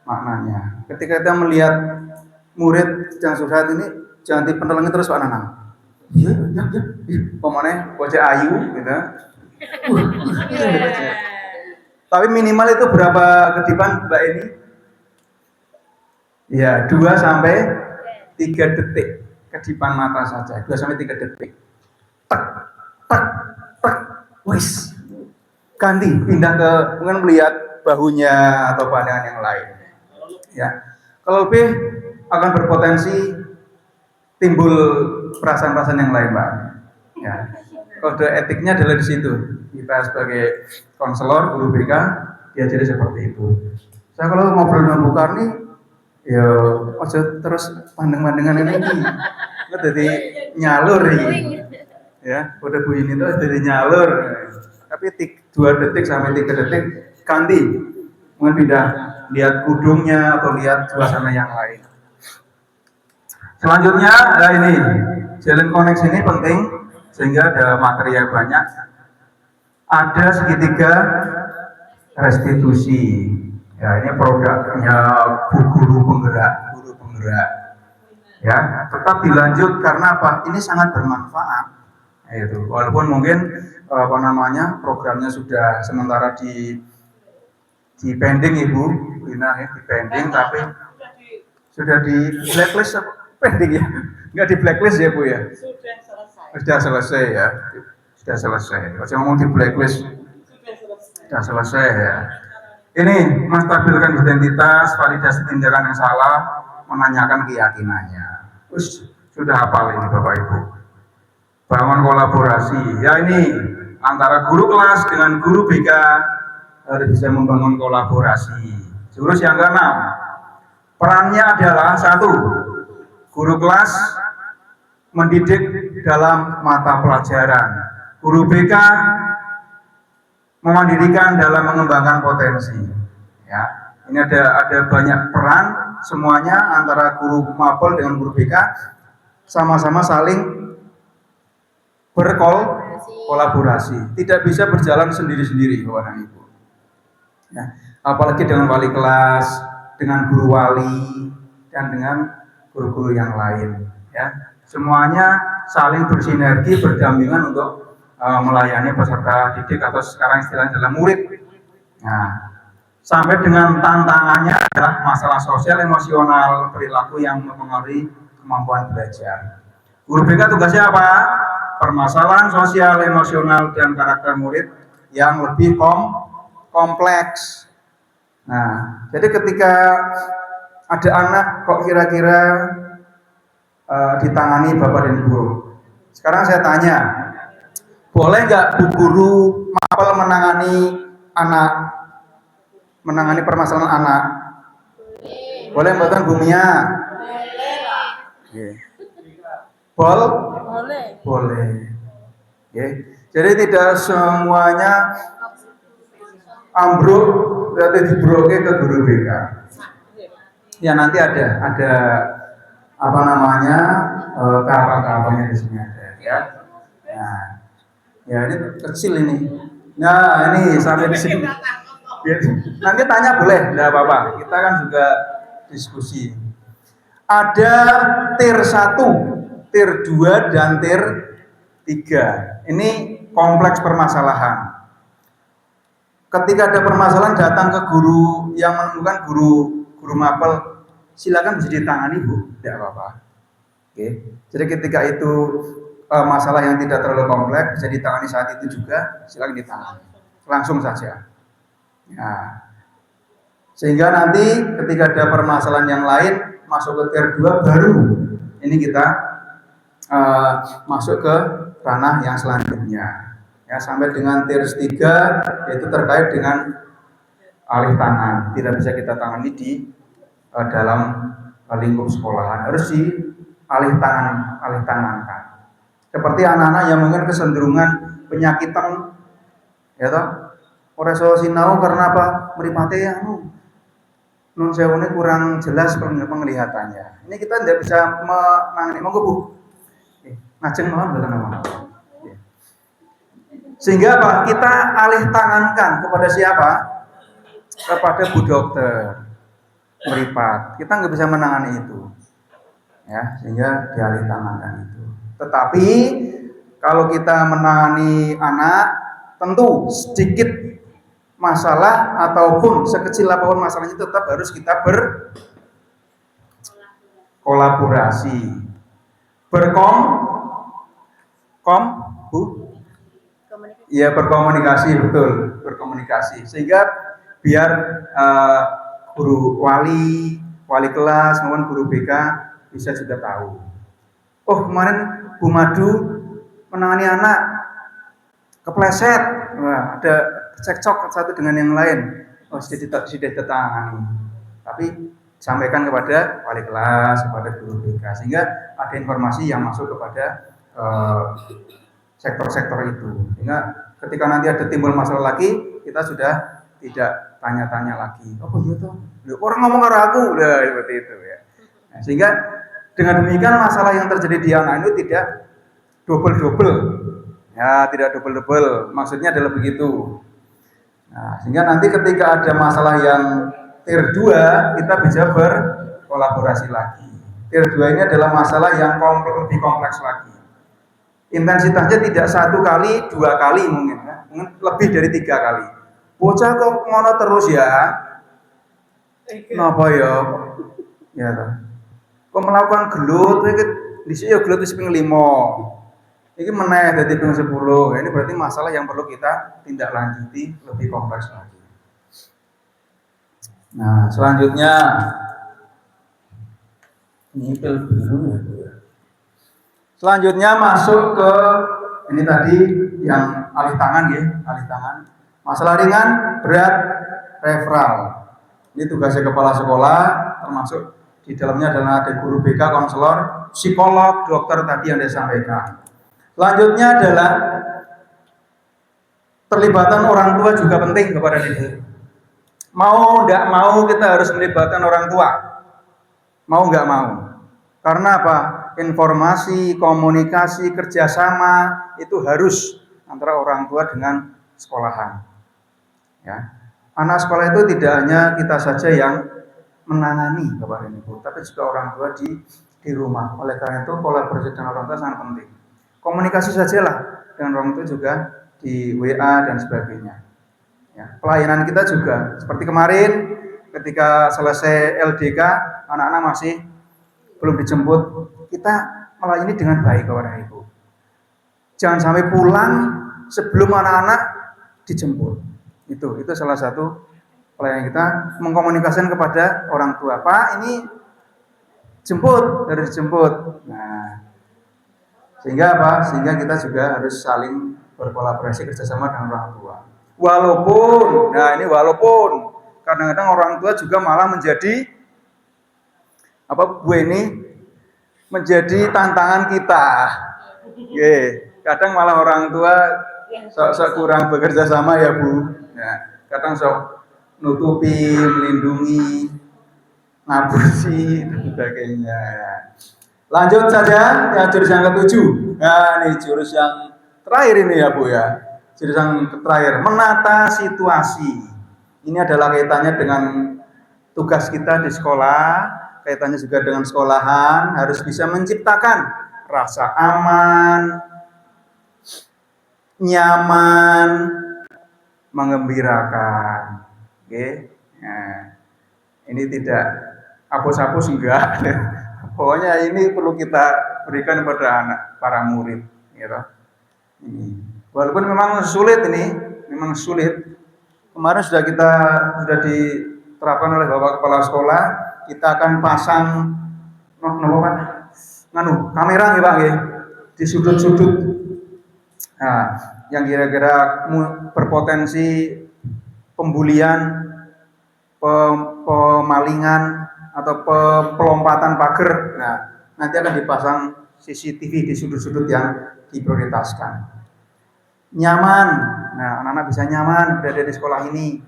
maknanya. Ketika kita melihat murid sedang curhat ini, jangan dipentelengi terus Pak Nanang. Ya. Pemane bocah ayu gitu. Tapi minimal itu berapa kedipan Mbak ini? Ya, 2 sampai 3 detik kedipan mata saja. 2 sampai 3 detik. Tak. Wis. Ganti, pindah ke mungkin melihat bahunya atau pandangan yang lain. Ya. Kalau lebih akan berpotensi timbul perasaan-perasaan yang lain, Pak. Ya. Kode etiknya adalah di situ. Kita sebagai konselor, guru BK, diajari seperti itu. Saya kalau ngobrol dengan Bu Karni, ya terus pandang-pandangan ini, jadi nyalur ini. Ya, kode Bu ini itu jadi nyalur. Tapi 2 detik sampai 3 detik ganti. Mungkin pindah lihat kudungnya atau lihat suasana yang lain. Selanjutnya ada ini, jalan koneksi ini penting sehingga ada materi yang banyak. Ada segitiga restitusi. Ya, ini produknya guru penggerak. Ya, tetap dilanjut karena apa? Ini sangat bermanfaat. Itu. Walaupun mungkin programnya sudah sementara di pending Ibu, Lina di pending, tapi sudah di blacklist pending ya, nggak di blacklist ya Bu ya? Sudah selesai ya, sudah selesai. Kalau ngomong di blacklist, sudah selesai ya. Ini menstabilkan identitas, validasi tindakan yang salah, menanyakan keyakinannya. Terus sudah hafal ini Bapak Ibu. Bangun kolaborasi, ya ini antara guru kelas dengan guru BK harus bisa membangun kolaborasi. Jurus yang ke-6, perannya adalah 1, guru kelas mendidik dalam mata pelajaran, guru BK memandirikan dalam mengembangkan potensi. Ya, ini ada banyak peran semuanya antara guru mapel dengan guru BK sama-sama saling berkolaborasi, tidak bisa berjalan sendiri-sendiri, Bapak dan Ibu. Ya, apalagi dengan wali kelas, dengan guru wali, dan dengan guru-guru yang lain. Ya, semuanya saling bersinergi, berdampingan untuk melayani peserta didik atau sekarang istilahnya adalah murid. Nah, sampai dengan tantangannya adalah masalah sosial, emosional, perilaku yang mempengaruhi kemampuan belajar. Guru BK tugasnya apa? Permasalahan sosial, emosional, dan karakter murid yang lebih kompleks. Nah, jadi ketika ada anak kok kira-kira ditangani Bapak dan Ibu, Sekarang saya tanya, boleh nggak Bu Guru mapel menangani permasalahan anak? Boleh mboten Bu Mia? Nggih. Boleh. Oke. Jadi tidak semuanya ambruk berarti dibroke ke guru BK. Ya nanti ada apa namanya tahapan-tahapannya di sini ada ya. Nah, ya ini kecil ini. Nah ini sampai di sini. Nanti tanya boleh, tidak apa-apa. Kita kan juga diskusi. Ada tier 1, tier 2, dan tier 3. Ini kompleks permasalahan. Ketika ada permasalahan datang ke guru yang menemukan guru mapel, silakan bisa ditangani Bu, tidak apa-apa. Oke. Jadi ketika itu masalah yang tidak terlalu kompleks bisa ditangani saat itu juga, silakan ditangani. Langsung saja. Nah, sehingga nanti ketika ada permasalahan yang lain masuk ke tier 2 baru ini kita masuk ke ranah yang selanjutnya. Ya, sampai dengan tier 3 yaitu terkait dengan alih tangan. Tidak bisa kita tangani di dalam lingkup sekolahan, harus di alih tangankan. Seperti anak-anak yang mungkin kecenderungan penyakitan, ya toh, ora iso sinau karena apa? Mripate nun sewune kurang jelas penglihatannya. Ini kita tidak bisa menangani. Monggo Bu. Ngajeng mawon mboten apa. Sehingga apa? Kita alih tangankan kepada siapa? Kepada Bu Dokter meripat. Kita nggak bisa menangani itu. Ya, sehingga dialih tangankan itu. Tetapi kalau kita menangani anak, tentu sedikit masalah ataupun sekecil apapun masalahnya tetap harus kita berkolaborasi, berkomunikasi, betul, berkomunikasi sehingga biar guru wali kelas maupun guru BK bisa juga tahu. Oh kemarin Bu Madu menangani anak kepleset, wah, ada cekcok satu dengan yang lain. Oh sudah ditangani. Tapi sampaikan kepada wali kelas, kepada guru BK sehingga ada informasi yang masuk kepada sektor-sektor itu. Sehingga ketika nanti ada timbul masalah lagi, kita sudah tidak tanya-tanya lagi. Oh iya toh, orang ngomong ke aku, udah seperti itu ya. Nah, sehingga dengan demikian masalah yang terjadi di anak itu tidak double. Ya, tidak double. Maksudnya adalah begitu. Nah, sehingga nanti ketika ada masalah yang tier 2, kita bisa berkolaborasi lagi. Tier 2 ini adalah masalah yang lebih kompleks lagi. Intensitasnya tidak 1 kali, 2 kali mungkin lebih dari 3 kali. Bocah kok ngono terus ya? Napa ya? Ya toh. Kok melakukan gelut, dhisik ya gelut wis ping 5. Ini meneh dadi ping 10. Ini berarti masalah yang perlu kita tindak lanjuti lebih kompleks lagi. Nah, selanjutnya ini pil biru ya. Selanjutnya masuk ke ini tadi yang alih tangan ya, alih tangan. Masalah ringan, berat, referral. Ini tugasnya kepala sekolah, termasuk di dalamnya adalah ada guru BK, konselor, psikolog, dokter tadi yang disampaikan. Selanjutnya adalah terlibatan orang tua juga penting kepada didik. Mau nggak mau kita harus melibatkan orang tua. Mau nggak mau. Karena apa? Informasi, komunikasi, kerjasama itu harus antara orang tua dengan sekolahan. Ya, anak sekolah itu tidak hanya kita saja yang menangani Bapak dan Ibu, tapi juga orang tua di rumah. Oleh karena itu kolaborasi dengan orang tua sangat penting. Komunikasi sajalah dengan orang tua juga di WA dan sebagainya. Ya, pelayanan kita juga seperti kemarin ketika selesai LDK anak-anak masih belum dijemput, kita melayani dengan baik kepada Ibu. Jangan sampai pulang sebelum anak-anak dijemput. Itu salah satu pelayanan kita, mengkomunikasikan kepada orang tua. Pak, ini jemput, harus dijemput. Nah, Sehingga apa? Sehingga kita juga harus saling berkolaborasi kerjasama dengan orang tua. Walaupun, nah ini walaupun kadang-kadang orang tua juga malah menjadi Bu ini menjadi tantangan kita. Kadang malah orang tua sok kurang bekerja sama ya Bu. Ya, kadang sok nutupi, melindungi, ngapusi dan sebagainya. Lanjut saja ya jurus yang ke-7. Nah, ini jurus yang terakhir ini ya Bu ya. Jurus yang terakhir, menata situasi. Ini adalah kaitannya dengan tugas kita di sekolah, kaitannya juga dengan sekolahan, harus bisa menciptakan rasa aman, nyaman, mengembirakan. Oke. Nah, ini tidak hapus-hapus enggak. Pokoknya ini perlu kita berikan kepada anak para murid, gitu. Ini. Walaupun memang sulit ini, memang sulit. Kemarin sudah diterapkan oleh Bapak Kepala Sekolah, kita akan pasang kamera nih Pak ya, di sudut-sudut. Nah, yang kira-kira berpotensi pembulian, pemalingan atau pelompatan pagar. Nah, nanti akan dipasang CCTV di sudut-sudut yang diprioritaskan. Nyaman. Nah, anak-anak bisa nyaman berada di sekolah ini.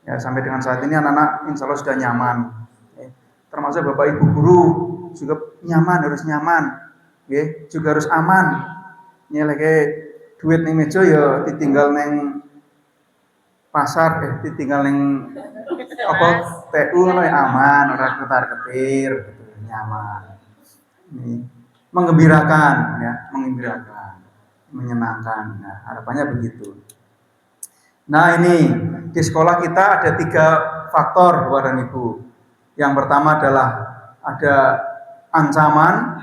Ya, sampai dengan saat ini anak-anak insya Allah sudah nyaman. Termasuk Bapak Ibu guru juga nyaman, harus nyaman. Juga harus aman. Ini lagi duit ning meja ya ditinggal neng pasar, ditinggal neng TU aman, ora ketar-ketir, nyaman. Ini menggembirakan ya, menyenangkan. Nah, harapannya begitu. Nah, ini di sekolah kita ada 3 faktor Bapak dan Ibu. Yang pertama adalah ada ancaman,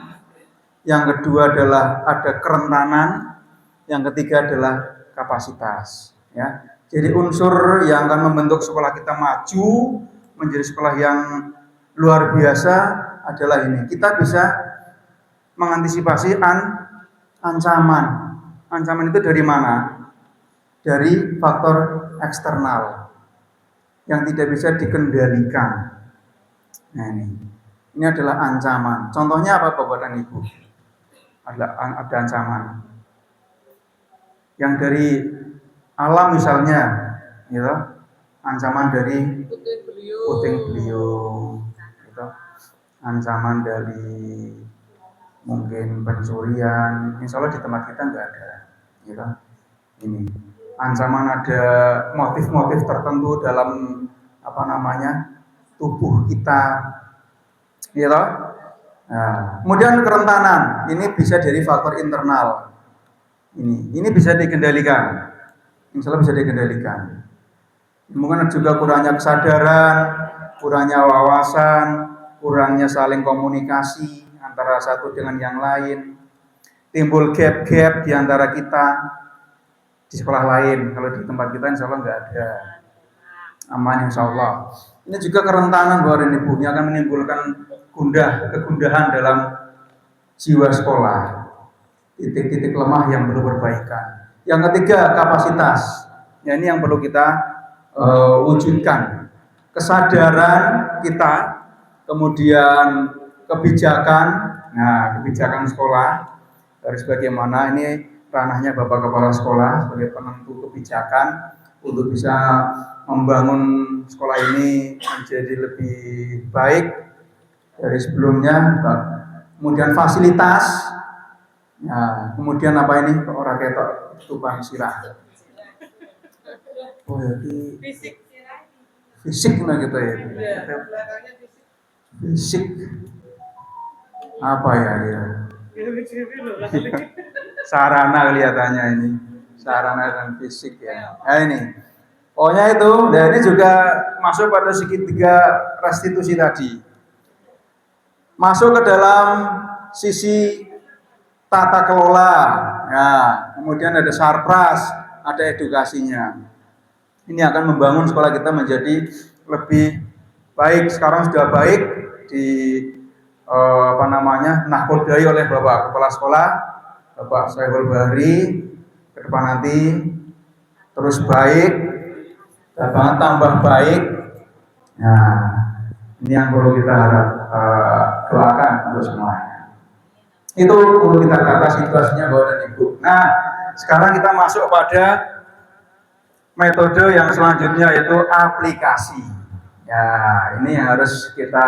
yang kedua adalah ada kerentanan, yang ketiga adalah kapasitas. Ya, jadi unsur yang akan membentuk sekolah kita maju menjadi sekolah yang luar biasa adalah ini. Kita bisa mengantisipasi ancaman. Ancaman itu dari mana? Dari faktor eksternal yang tidak bisa dikendalikan. Nah, ini adalah ancaman. Contohnya apa Bapak dan Ibu? Ada ancaman yang dari alam misalnya, gitu. Ancaman dari puting beliung, gitu. Ancaman dari mungkin pencurian. Insya Allah di tempat kita nggak ada, gitu. Ini ancaman ada motif-motif tertentu dalam tubuh kita, gitu. Nah, kemudian kerentanan ini bisa dari faktor internal. Ini bisa dikendalikan, insya Allah bisa dikendalikan. Mungkin juga kurangnya kesadaran, kurangnya wawasan, kurangnya saling komunikasi antara satu dengan yang lain, timbul gap-gap di antara kita di sekolah lain. Kalau di tempat kita insya Allah nggak ada, aman insya Allah. Ini juga kerentanan bahwa ini akan menimbulkan kegundahan dalam jiwa sekolah, titik-titik lemah yang perlu perbaikan. Yang ketiga kapasitas. Ya, ini yang perlu kita wujudkan. Kesadaran kita, kemudian kebijakan. Nah, kebijakan sekolah harus bagaimana, ini ranahnya Bapak Kepala Sekolah sebagai penentu kebijakan untuk bisa membangun sekolah ini menjadi lebih baik dari sebelumnya. Kemudian fasilitas. Nah, kemudian apa ini? Orang ketok tupang sirah. Oh ya, fisik nah gitu ya. Fisik apa ya? Sarana kelihatannya ini. Sarana dan fisik ya. Nah, ini. Pokoknya itu. Dan ini juga masuk pada segitiga restitusi tadi. Masuk ke dalam sisi tata kelola. Nah, kemudian ada sarpras, ada edukasinya. Ini akan membangun sekolah kita menjadi lebih baik. Sekarang sudah baik di nahkodai oleh Bapak Kepala Sekolah. Bapak Saiful Bahri ke depan nanti terus baik, dapat tambah baik. Nah, ini yang perlu kita doakan untuk semuanya. Itu perlu kita tata situasinya Bapak dan Ibu. Nah, sekarang kita masuk pada metode yang selanjutnya yaitu aplikasi. Ya, ini yang harus kita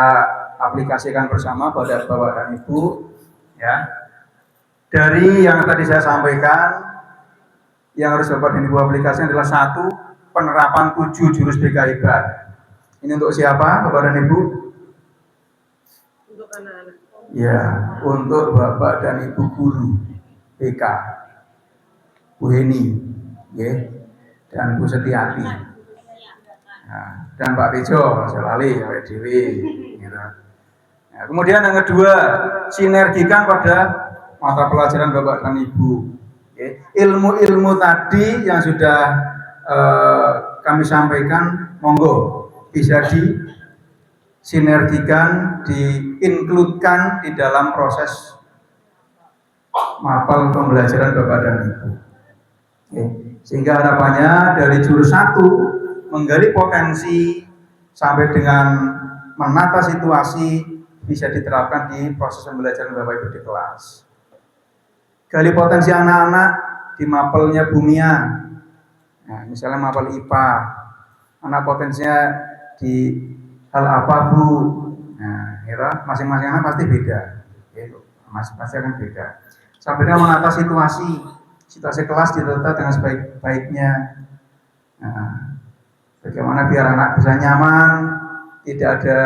aplikasikan bersama pada Bapak dan Ibu. Ya, dari yang tadi saya sampaikan, yang harus Bapak dan Ibu aplikasikan adalah 1. Penerapan 7 jurus BK Hebat. Ini untuk siapa, Bapak dan Ibu? Untuk anak-anak. Ya, untuk Bapak dan Ibu guru BK, Bu Heni, ya, dan Bu Setiati, nah, dan Pak Tejo, Selali, Pak Dewi. Gitu. Nah, kemudian yang kedua, sinergikan pada mata pelajaran Bapak dan Ibu. Ya, ilmu-ilmu tadi yang sudah kami sampaikan, monggo bisa disinergikan, diincludekan di dalam proses mapel pembelajaran Bapak dan Ibu. Oke. Sehingga harapannya dari jurus 1 menggali potensi sampai dengan menata situasi bisa diterapkan di proses pembelajaran Bapak Ibu di kelas. Gali potensi anak-anak di mapelnya Bumia. Nah, misalnya mapel IPA, anak potensinya di hal apa Bu? Nah, ya, masing-masing anak pasti beda, gitu. Pasti akan beda. Sampai dengan menata situasi kelas ditata dengan sebaik-baiknya. Nah, bagaimana biar anak bisa nyaman, tidak ada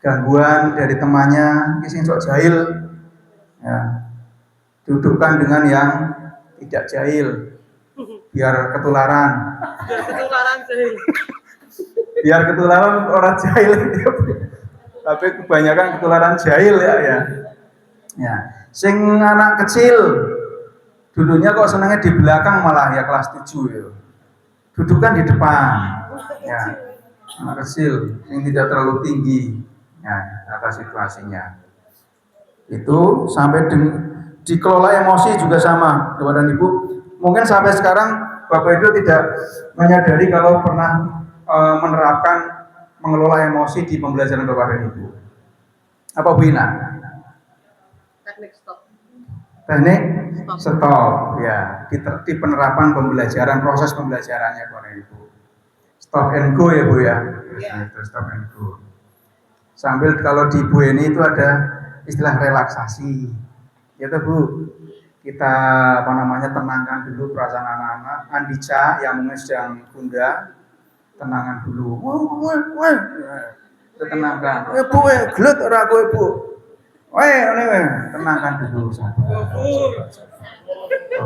gangguan dari temannya, sing sok jahil, ya, dudukkan dengan yang tidak jahil, biar ketularan. Biar ketularan orang jahil, tapi kebanyakan ketularan jahil ya. Ya, sing anak kecil duduknya kok senangnya di belakang malah ya kelas 7 ya. Dudukan di depan. Ya, anak kecil yang tidak terlalu tinggi. Ya, atas situasinya. Itu sampai dikelola emosi juga sama, Bapak dan Ibu. Mungkin sampai sekarang Bapak Ibu tidak menyadari kalau pernah menerapkan mengelola emosi di pembelajaran Bapak dan Ibu. Apa Bu Ina? Teknik stop. Teknik stop, ya, di penerapan pembelajaran, proses pembelajarannya Bapak dan Ibu. Stop and go ya Bu ya. Itu stop and go. Sambil kalau di Bu ini itu ada istilah relaksasi. Ya tuh Bu, kita tenangkan dulu perasaan anak-anak. Andica yang mungkin sedang gundah, tenangkan dulu. Kita tenangkan. Bu, gelut ora kowe Bu. Tenangkan dulu.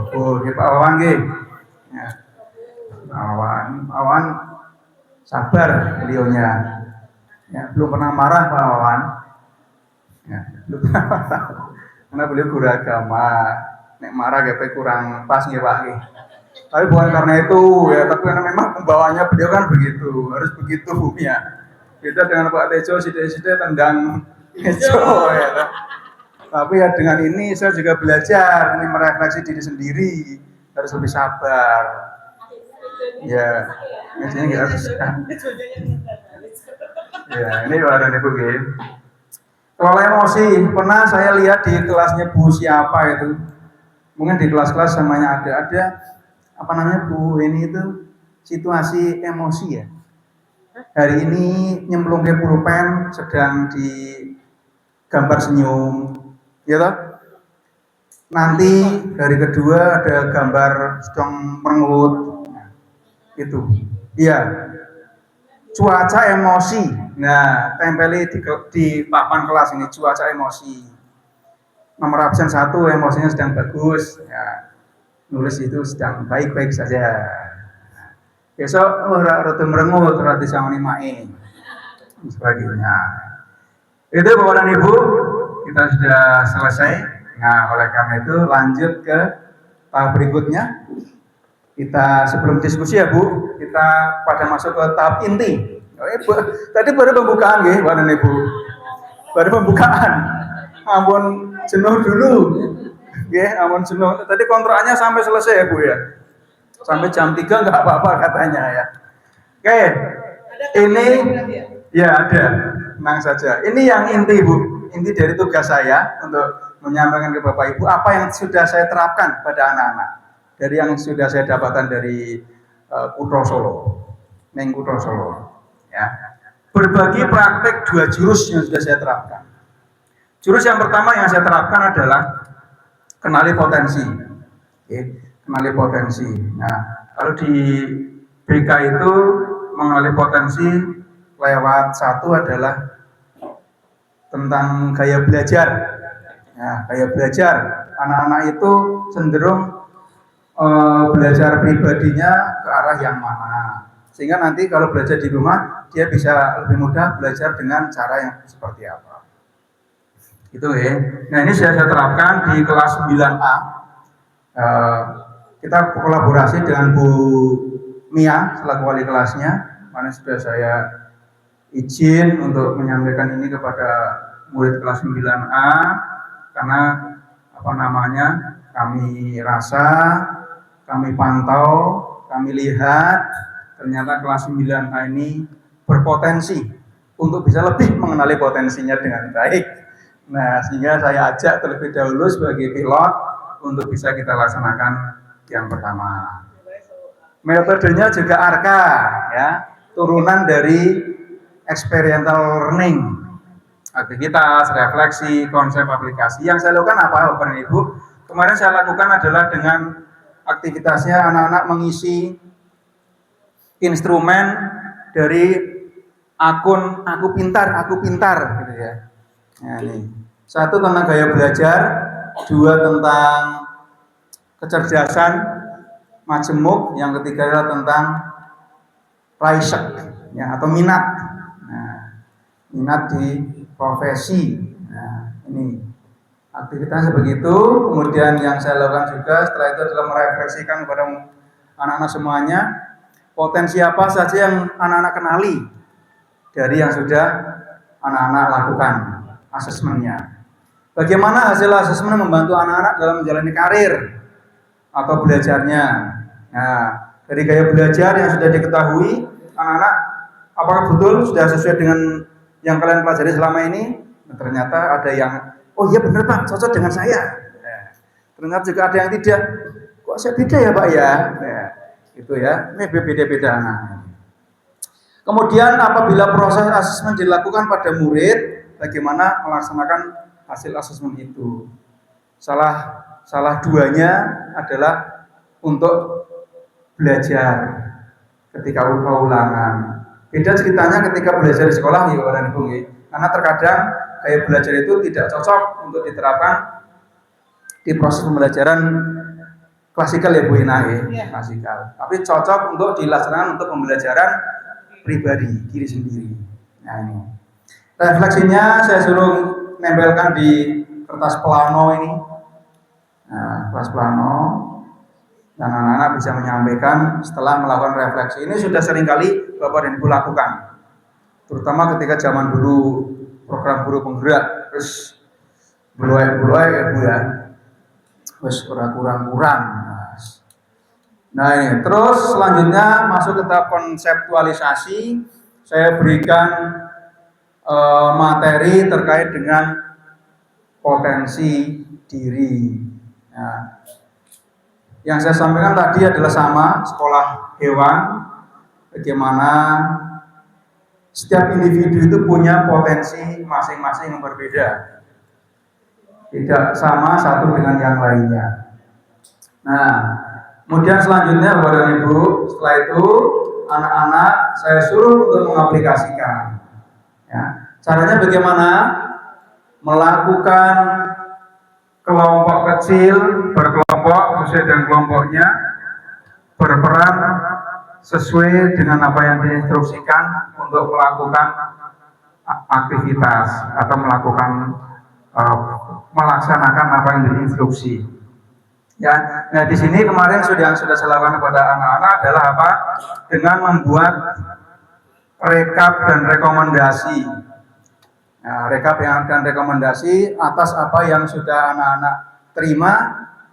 Bu, Pak Wawan nggih. Ya. Awan sabar beliaunya. Ya, belum pernah marah Pak Wawan. Ya, belum pernah marah. Karena beliau guru agama, nek marah gitu kurang pas nih Pak. Tapi bukan karena itu ya, tapi karena memang pembawaannya beliau kan begitu, harus begitu ya. Beda dengan Pak Tejo, sithik-sithik tendang Tejo ya. Tapi ya dengan ini saya juga belajar, ini merefleksi diri sendiri, harus lebih sabar. Ya, biasanya nggak bisa. Ya, ini ada nih Bu. Kalau emosi, pernah saya lihat di kelasnya Bu siapa itu, mungkin di kelas-kelas namanya ada apa namanya Bu ini itu situasi emosi ya. Hari ini nyemplung ke pulpen sedang di gambar senyum, ya toh? Nanti hari kedua ada gambar sedang merengut, itu, iya. Cuaca emosi. Nah, tempeli di papan kelas ini cuaca emosi. Nomor absen 1 emosinya sedang bagus. Ya, nulis itu sedang baik-baik saja. Besok rada merengut, rada disangoni mae. Sebagainya. Itu Bapak dan Ibu, kita sudah selesai. Nah, oleh karena itu lanjut ke tahap berikutnya. Kita sebelum diskusi ya Bu, kita pada masuk ke tahap inti. Tadi baru pembukaan ya, Bapak dan Ibu. Baru pembukaan. Ampun jenuh dulu. Nggih, ampun jenuh. Tadi kontraknya sampai selesai ya, Bu ya. Sampai jam 3 nggak apa-apa katanya ya. Oke. Ini ya ada. Tenang saja. Ini yang inti, Bu. Inti dari tugas saya untuk menyampaikan ke Bapak Ibu apa yang sudah saya terapkan pada anak-anak. Dari yang sudah saya dapatkan dari Kutha Solo. Neng Kutha Solo. Ya. Berbagi praktek 2 jurus yang sudah saya terapkan. Jurus yang pertama yang saya terapkan adalah kenali potensi. Oke, kenali potensi. Nah, kalau di BK itu mengenali potensi lewat satu adalah tentang gaya belajar. Nah, gaya belajar. Anak-anak itu cenderung belajar pribadinya ke arah yang mana. Sehingga nanti kalau belajar di rumah, dia bisa lebih mudah belajar dengan cara yang seperti apa. Itu ya. Nah ini saya terapkan di kelas 9A. Kita kolaborasi dengan Bu Mia selaku wali kelasnya. Mana sudah saya izin untuk menyampaikan ini kepada murid kelas 9A karena apa namanya kami rasa, kami pantau, kami lihat ternyata kelas 9A ini berpotensi untuk bisa lebih mengenali potensinya dengan baik. Nah, sehingga saya ajak terlebih dahulu sebagai pilot untuk bisa kita laksanakan yang pertama. Metodenya juga ARKA, ya, turunan dari experiential learning, aktivitas, refleksi, konsep aplikasi. Yang saya lakukan apa, Bapak dan Ibu? Kemarin saya lakukan adalah dengan aktivitasnya anak-anak mengisi instrumen dari akun Aku Pintar, gitu ya. Nah, ini. 1 tentang gaya belajar, 2 tentang kecerdasan majemuk, yang ketiga adalah tentang raisek, ya, atau minat. Nah, minat di profesi. Nah, ini aktivitasnya begitu. Kemudian yang saya lakukan juga setelah itu adalah merefleksikan kepada anak-anak semuanya potensi apa saja yang anak-anak kenali dari yang sudah anak-anak lakukan asesmennya. Bagaimana hasil asesmen membantu anak-anak dalam menjalani karir atau belajarnya. Nah, dari gaya belajar yang sudah diketahui anak-anak, apakah betul sudah sesuai dengan yang kalian pelajari selama ini? Nah, ternyata ada yang, oh iya benar Pak, cocok dengan saya. Nah, ternyata juga ada yang tidak. Kok saya beda ya Pak ya? Nah, itu ya, ini beda-beda anak. Kemudian apabila proses asesmen dilakukan pada murid, bagaimana melaksanakan hasil asesmen itu? Salah duanya adalah untuk belajar ketika ulangan. Beda ceritanya ketika belajar di sekolah, ya orang ibu, karena terkadang gaya belajar itu tidak cocok untuk diterapkan di proses pembelajaran klasikal ya Bu Ina ya, klasikal. Tapi cocok untuk dilaksanakan untuk pembelajaran pribadi diri sendiri. Nah ini refleksinya saya suruh nempelkan di kertas plano ini. Nah, kertas plano dan anak-anak bisa menyampaikan setelah melakukan refleksi. Ini sudah seringkali Bapak dan Ibu lakukan, terutama ketika zaman dulu program guru penggerak, terus beluai ya Bu ya, terus kurang. Nah ini terus selanjutnya masuk ke tahap konseptualisasi. Saya berikan materi terkait dengan potensi diri. Nah, yang saya sampaikan tadi adalah sama sekolah hewan, bagaimana setiap individu itu punya potensi masing-masing yang berbeda, tidak sama satu dengan yang lainnya. Nah, kemudian selanjutnya Bapak dan Ibu, setelah itu anak-anak saya suruh untuk mengaplikasikan. Ya, caranya bagaimana? Melakukan kelompok kecil, berkelompok sesuai dengan kelompoknya, berperan sesuai dengan apa yang diinstruksikan untuk melakukan aktivitas atau melaksanakan apa yang diinstruksi. Ya, nah di sini kemarin sudah saya lakukan kepada anak-anak adalah apa? Dengan membuat rekap dan rekomendasi. Nah, rekap dan rekomendasi atas apa yang sudah anak-anak terima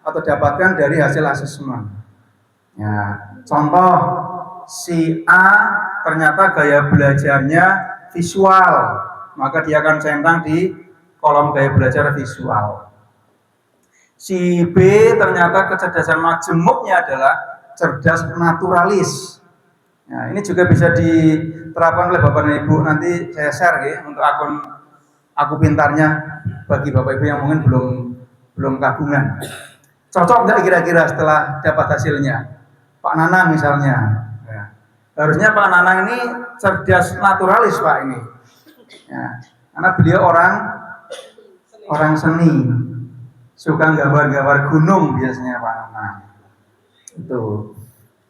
atau dapatkan dari hasil asesmen. Ya, contoh si A ternyata gaya belajarnya visual, maka dia akan centang di kolom gaya belajar visual. Si B ternyata kecerdasan majemuknya adalah cerdas naturalis. Nah, ini juga bisa diterapkan oleh Bapak dan Ibu. Nanti saya share ya untuk akun Aku Pintarnya bagi Bapak Ibu yang mungkin belum kagungan. Cocok nggak kira-kira setelah dapat hasilnya? Pak Nanang misalnya. Ya. Harusnya Pak Nanang ini cerdas naturalis Pak ini. Ya. Karena beliau orang seni. Suka gambar-gambar gunung biasanya Pak Nanang. Itu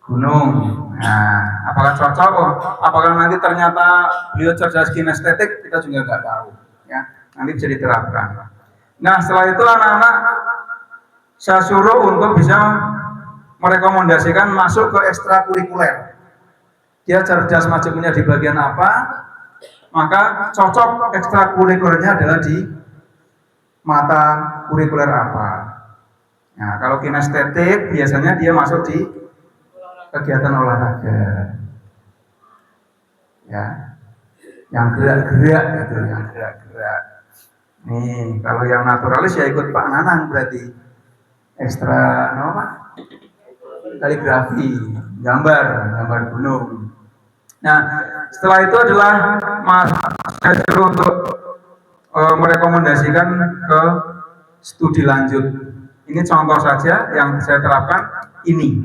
gunung. Nah, apakah cocok? Apakah nanti ternyata beliau cerdas kinestetik? Kita juga nggak tahu. Ya, nanti bisa diterapkan. Nah, setelah itu anak-anak saya suruh untuk bisa merekomendasikan masuk ke ekstrakurikuler. Dia cerdas majemuknya di bagian apa? Maka cocok ekstrakurikulernya adalah di mata kurikuler apa. Nah, kalau kinestetik biasanya dia masuk di kegiatan olahraga. Ya. Yang gerak-gerak gitu, yang gerak-gerak. Nih, kalau yang naturalis ya ikut Pak Nanang berarti. Ekstra apa? Kaligrafi, gambar gunung. Nah, setelah itu adalah saya suruh untuk merekomendasikan ke studi lanjut. Ini contoh saja yang saya terapkan ini.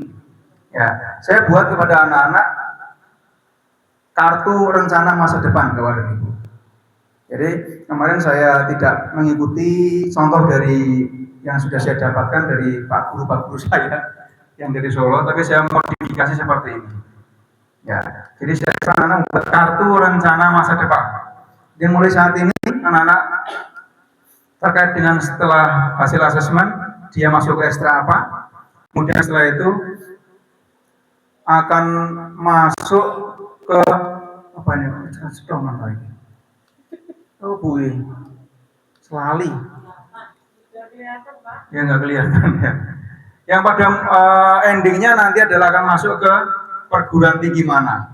Ya, saya buat kepada anak-anak kartu rencana masa depan Bapak dan Ibu. Jadi kemarin saya tidak mengikuti contoh dari yang sudah saya dapatkan dari Pak Guru saya yang dari Solo, tapi saya modifikasi seperti ini. Ya, jadi saya anak-anak buat kartu rencana masa depan. Dan mulai saat ini anak-anak terkait dengan setelah hasil asesmen dia masuk ke ekstra apa, kemudian setelah itu akan masuk ke apa ini? Sedoman lagi. Oh Bu, selali. Ya nggak kelihatan ya. Yang pada endingnya nanti adalah akan masuk ke perguruan tinggi mana?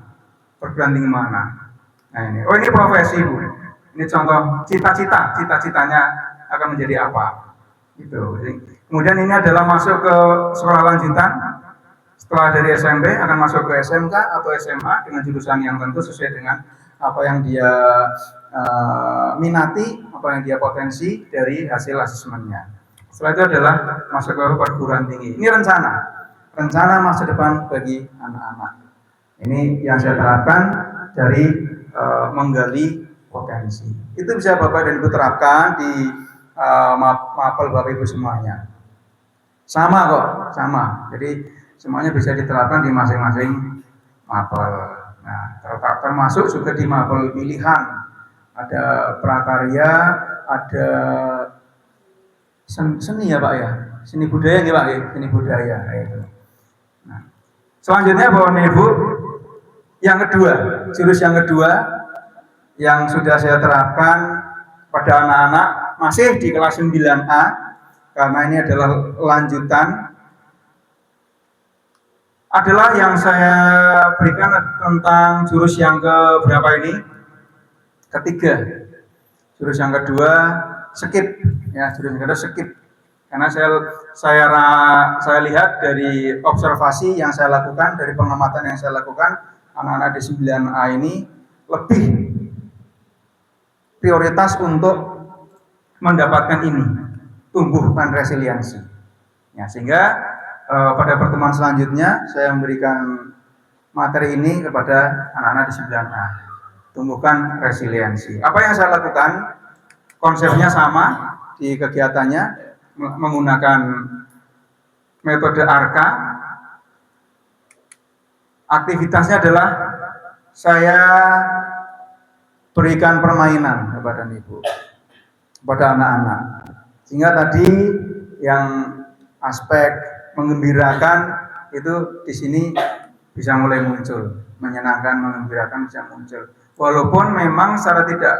Perguruan tinggi mana? Nah ini, oh ini profesi Bu. Ini contoh cita-citanya akan menjadi apa? Gitu. Kemudian ini adalah masuk ke sekolah lanjutan. Setelah dari SMP akan masuk ke SMK atau SMA dengan jurusan yang tentu sesuai dengan apa yang dia minati, apa yang dia potensi dari hasil asesmennya. Setelah itu adalah masuk ke perguruan tinggi. Ini rencana masa depan bagi anak-anak. Ini yang saya terapkan dari menggali potensi. Itu bisa Bapak dan Ibu terapkan di mapel Bapak Ibu semuanya. Sama kok, sama. Jadi semuanya bisa diterapkan di masing-masing mapel. Nah, termasuk juga di mapel pilihan. Ada prakarya, ada seni ya Pak ya, seni budaya ya Pak ya, seni budaya. Itu. Nah, selanjutnya Bapak Ibu, yang kedua, jurus yang kedua yang sudah saya terapkan pada anak-anak masih di kelas 9A karena ini adalah lanjutan, adalah yang saya berikan tentang jurus yang ke berapa ini? Ketiga. Jurus yang kedua skip, ya jurus yang kedua skip. Karena saya lihat dari observasi yang saya lakukan, dari pengamatan yang saya lakukan, anak-anak di 9A ini lebih prioritas untuk mendapatkan ini, tumbuhkan resiliensi. Ya, sehingga pada pertemuan selanjutnya saya memberikan materi ini kepada anak-anak di 9A. Tumbuhkan resiliensi. Apa yang saya lakukan? Konsepnya sama di kegiatannya, menggunakan metode ARKA. Aktivitasnya adalah saya berikan permainan kepada Ibu, kepada anak-anak. Sehingga tadi yang aspek menggembirakan itu di sini bisa mulai muncul, menyenangkan, menggembirakan bisa muncul. Walaupun memang secara tidak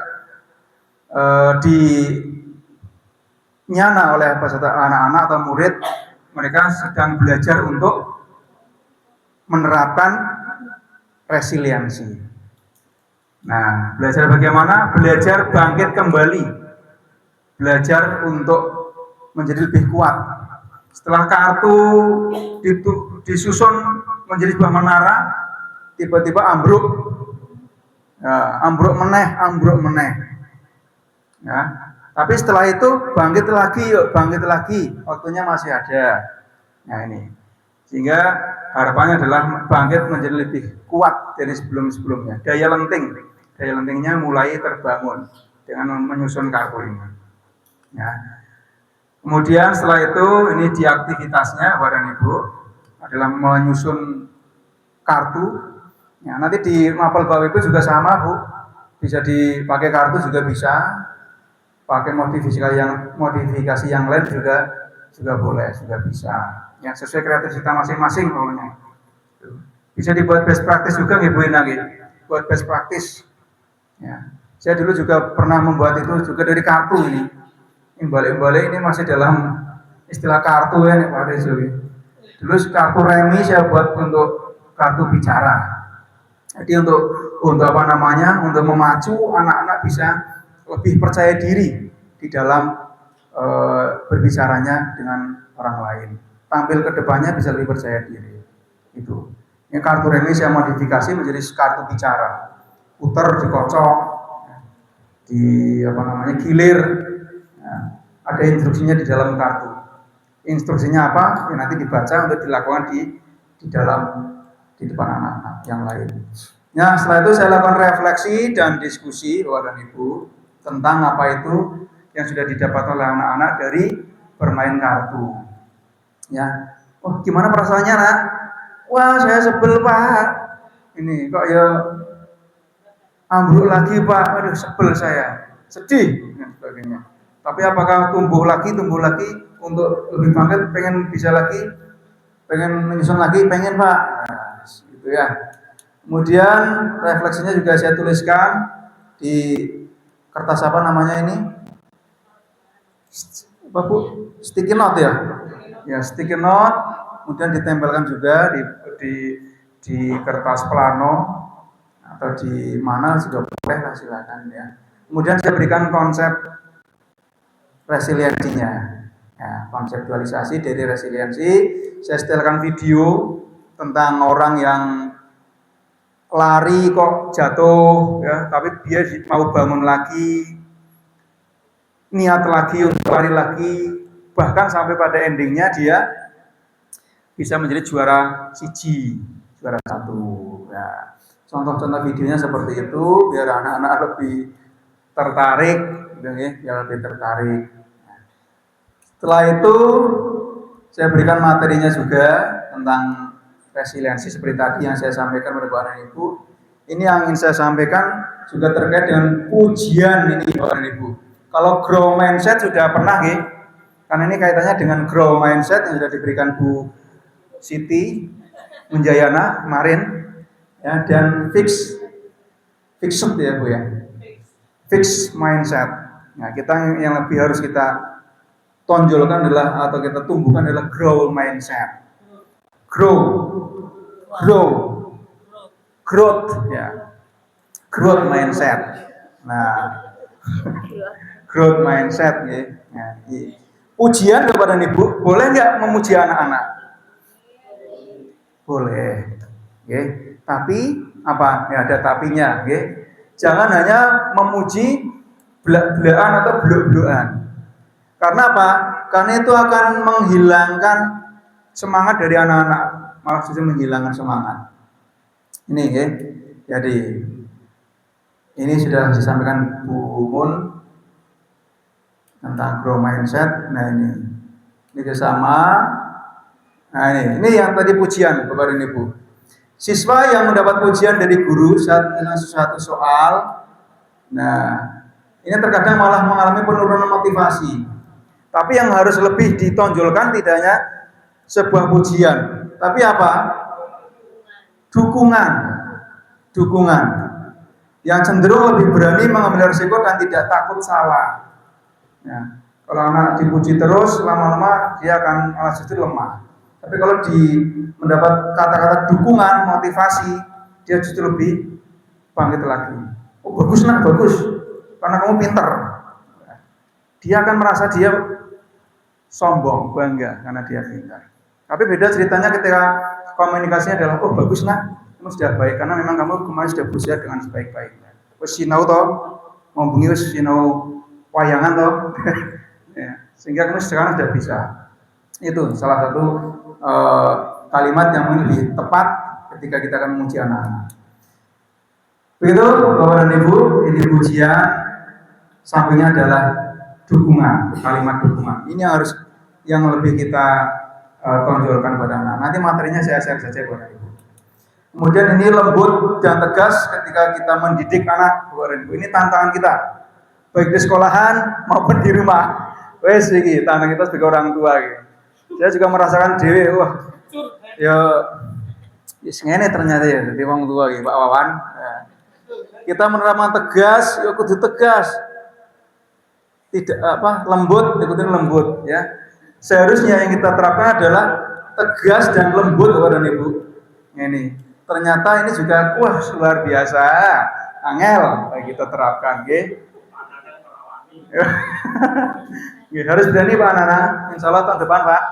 nyana oleh peserta anak-anak atau murid, mereka sedang belajar untuk menerapkan resiliensi. Nah, belajar bagaimana? Belajar bangkit kembali, belajar untuk menjadi lebih kuat. Setelah kartu disusun menjadi sebuah menara, tiba-tiba ambruk, ya, ambruk meneh. Ya. Tapi setelah itu bangkit lagi, waktunya masih ada. Nah ini, sehingga harapannya adalah bangkit menjadi lebih kuat dari sebelum-sebelumnya. Daya lentingnya mulai terbangun dengan menyusun kartu ini. Ya. Kemudian setelah itu ini di aktivitasnya Bapak dan Ibu adalah menyusun kartu. Ya, nanti di mapel Bapak Ibu juga sama Bu, bisa dipakai kartu juga bisa, pakai modifikasi yang lain juga boleh, juga bisa. Yang sesuai kreativitas masing-masing pokoknya. Bisa dibuat best practice juga Ibu lagi, buat best practice. Ya. Saya dulu juga pernah membuat itu juga dari kartu ini. Balik-balik ini masih dalam istilah kartu ya nih Pak Tejo. Dulu kartu remi saya buat untuk kartu bicara. Jadi untuk apa namanya? Untuk memacu anak-anak bisa lebih percaya diri di dalam berbicaranya dengan orang lain. Tampil ke depannya bisa lebih percaya diri. Itu. Ini kartu remi saya modifikasi menjadi kartu bicara. Puter, dikocok, di apa namanya? Gilir. Ada instruksinya di dalam kartu. Instruksinya apa? Ya, nanti dibaca untuk dilakukan di depan anak-anak yang lain. Nah, setelah itu saya lakukan refleksi dan diskusi Bapak dan Ibu tentang apa itu yang sudah didapat oleh anak-anak dari bermain kartu. Ya, oh gimana perasaannya nak? Wah saya sebel Pak. Ini kok ya ambruk lagi Pak. Aduh sebel saya, sedih dan sebagainya. Tapi apakah tumbuh lagi untuk lebih bangkit, pengen bisa lagi, pengen menyusun lagi, pengen Pak. Nah, gitu ya. Kemudian refleksinya juga saya tuliskan di kertas apa namanya ini? Apa Bu? Sticky note ya? Ya sticky note. Kemudian ditempelkan juga di kertas plano atau di mana juga boleh, silakan ya. Kemudian saya berikan konsep resiliensinya, ya, konseptualisasi dari resiliensi. Saya setelkan video tentang orang yang lari kok jatuh, ya, tapi dia mau bangun lagi, niat lagi untuk lari lagi, bahkan sampai pada endingnya dia bisa menjadi juara juara 1. Ya. Contoh-contoh videonya seperti itu, biar anak-anak lebih tertarik, gitu ya, biar lebih tertarik. Setelah itu saya berikan materinya juga tentang resiliensi seperti tadi yang saya sampaikan kepada Bapak dan Ibu. Ini yang ingin saya sampaikan juga terkait dengan ujian ini Bapak dan Ibu. Kalau grow mindset sudah pernah ya, karena ini kaitannya dengan grow mindset yang sudah diberikan Bu Siti Munjayana kemarin, ya, dan fixed ya Bu ya, fixed mindset. Nah kita yang lebih harus kita tonjolkan adalah atau kita tumbuhkan adalah grow mindset. Growth ya. Growth mindset. Nah, growth mindset ya. Nah, ujian kepada Ibu, boleh nggak memuji anak-anak? Boleh. Ya. Tapi apa? Ya ada tapinya, ya. Jangan hanya memuji belak-belakan atau blok-blokan. Karena apa? Karena itu akan menghilangkan semangat dari anak-anak, malah justru menghilangkan semangat. Ini ya. Jadi ini sudah disampaikan Bu Mun tentang grow mindset. Nah ini sama. Nah ini yang tadi pujian Bapak dan Ibu. Siswa yang mendapat pujian dari guru saat menyelesaikan suatu soal. Nah ini terkadang malah mengalami penurunan motivasi. Tapi yang harus lebih ditonjolkan tidak hanya sebuah pujian, tapi apa? Dukungan. Yang cenderung lebih berani mengambil risiko dan tidak takut salah. Ya. Kalau anak dipuji terus, lama-lama dia akan malah justru lemah. Tapi kalau mendapat kata-kata dukungan, motivasi, dia justru lebih bangkit lagi. Oh bagus nak, bagus, karena kamu pintar. Dia akan merasa dia sombong, bangga karena dia pintar. Tapi beda ceritanya ketika komunikasinya adalah, oh bagus nak, kamu sudah baik karena memang kamu kemarin sudah berusaha dengan sebaik-baiknya. Wes sinau toh, ngomongin wes sinau wayangan toh, ya, sehingga kamu sekarang sudah bisa. Itu salah satu kalimat yang mungkin lebih tepat ketika kita akan memuji anak-anak. Begitu Bapak dan Ibu, ini pujian, sampingnya adalah dukungan, kalimat dukungan. Ini yang lebih kita tonjolkan pada anak. Nanti materinya saya share saja Bapak dan Ibu. Kemudian ini lembut dan tegas ketika kita mendidik anak Bapak dan Ibu. Ini tantangan kita, baik di sekolahan maupun di rumah. Wes iki tantangan kita sebagai orang tua. Gitu. Saya juga merasakan dewe, wah, ya, ngene ternyata ya, jadi orang tua gitu, Pak Wawan. Ya. Kita menerapkan tegas, ya kudu tegas. Tidak lembut, ikutin lembut, ya. Seharusnya yang kita terapkan adalah tegas dan lembut, Bapak dan Ibu. Ini, ternyata ini juga, wah, luar biasa, angel, kita terapkan, gitu. Harus berani Pak Nana, insya Allah tahun depan Pak.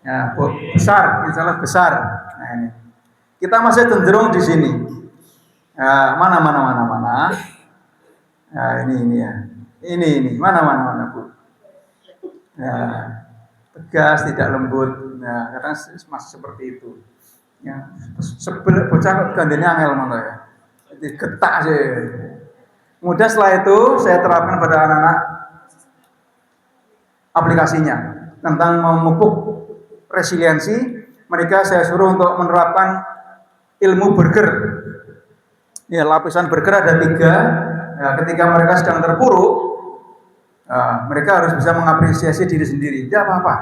Ya, besar, insya Allah besar. Nah, ini. Kita masih cenderung di sini. Ya, mana. Ya, ini ya. Ini, mana Bu. Ya, tegas, tidak lembut. Nah, kadang masih seperti itu. Ya, bocah gandengnya angel mana ya. Jadi getak sih. Kemudian setelah itu saya terapkan pada anak-anak aplikasinya tentang memupuk resiliensi. Mereka saya suruh untuk menerapkan ilmu burger. Ya, lapisan burger ada 3. Ya, ketika mereka sedang terpuruk, mereka harus bisa mengapresiasi diri sendiri. Tidak apa-apa.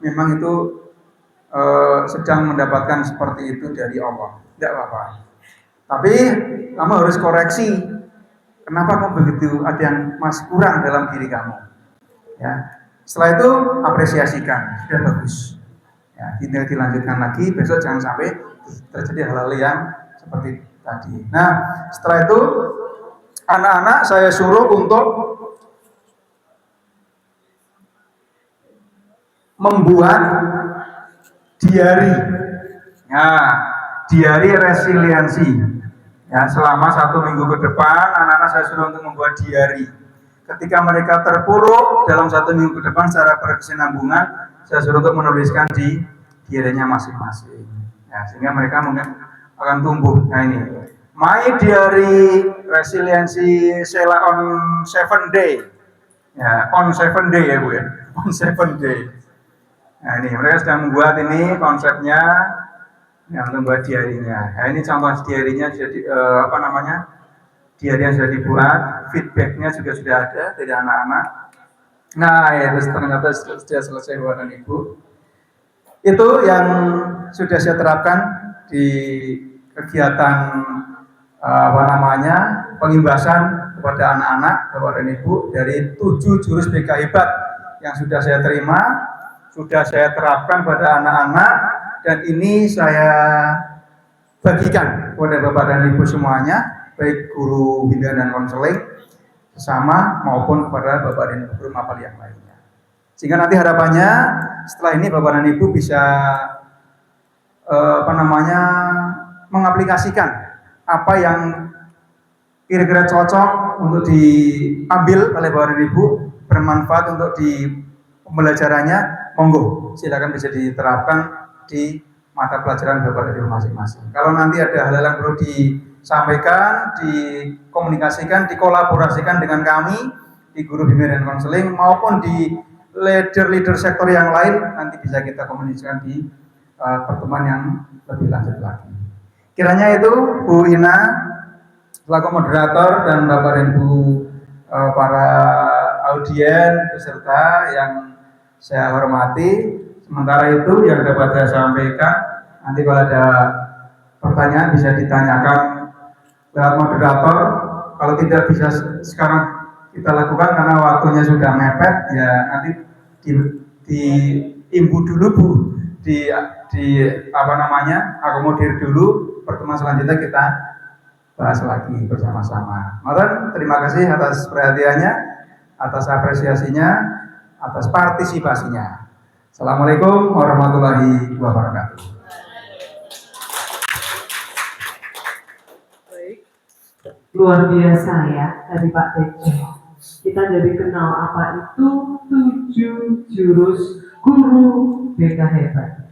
Memang itu sedang mendapatkan seperti itu dari Allah. Tidak apa-apa. Tapi kamu harus koreksi. Kenapa kamu begitu? Ada yang masih kurang dalam diri kamu. Ya. Setelah itu apresiasikan, sudah bagus. Ya, tinggal dilanjutkan lagi. Besok jangan sampai terjadi hal-hal yang seperti tadi. Nah, setelah itu anak-anak saya suruh untuk membuat diary. Nah, diary resiliensi. Ya, selama 1 minggu ke depan, anak-anak saya suruh untuk membuat diary. Ketika mereka terpuruk dalam 1 minggu ke depan secara berkesinambungan, saya suruh untuk menuliskan di diary-nya masing-masing. Ya, sehingga mereka mungkin akan tumbuh. Nah ini, my diary resiliensi Sheila on 7 day. Ya, on 7 day ya Bu ya, on 7 day. Nah ini, mereka sedang membuat ini konsepnya. Yang membuat diary-nya. Nah, ini contoh diary-nya jadi diary yang sudah dibuat, feedback-nya juga sudah ada dari anak-anak. Nah, ya, ternyata sudah selesai Bapak dan Ibu. Itu yang sudah saya terapkan di kegiatan pengimbasan kepada anak-anak Bapak dan Ibu dari 7 jurus BK hebat yang sudah saya terima, sudah saya terapkan pada anak-anak. Dan ini saya bagikan kepada Bapak dan Ibu semuanya, baik guru bimbingan dan konseling sesama maupun kepada Bapak dan Ibu guru mapel yang lainnya. Sehingga nanti harapannya setelah ini Bapak dan Ibu bisa mengaplikasikan apa yang kira-kira cocok untuk diambil oleh Bapak dan Ibu, bermanfaat untuk di pembelajarannya, monggo silakan bisa diterapkan di mata pelajaran Bapak dan Ibu masing-masing. Kalau nanti ada hal-hal yang perlu disampaikan, dikomunikasikan, dikolaborasikan dengan kami di guru bimbingan dan konseling maupun di leader sektor yang lain, nanti bisa kita komunikasikan di pertemuan yang lebih lanjut lagi. Kiranya itu Bu Ina selaku moderator dan Bapak dan Ibu para audien peserta yang saya hormati. Sementara itu yang dapat saya sampaikan, nanti kalau ada pertanyaan bisa ditanyakan lewat moderator. Kalau tidak bisa sekarang kita lakukan karena waktunya sudah mepet, ya nanti diimbu dulu Bu, di akomodir dulu, pertemuan selanjutnya kita bahas lagi bersama-sama. Mohon terima kasih atas perhatiannya, atas apresiasinya, atas partisipasinya. Assalamualaikum warahmatullahi wabarakatuh. Luar biasa ya dari Pak Tejo. Kita jadi kenal apa itu 7 jurus guru BK hebat.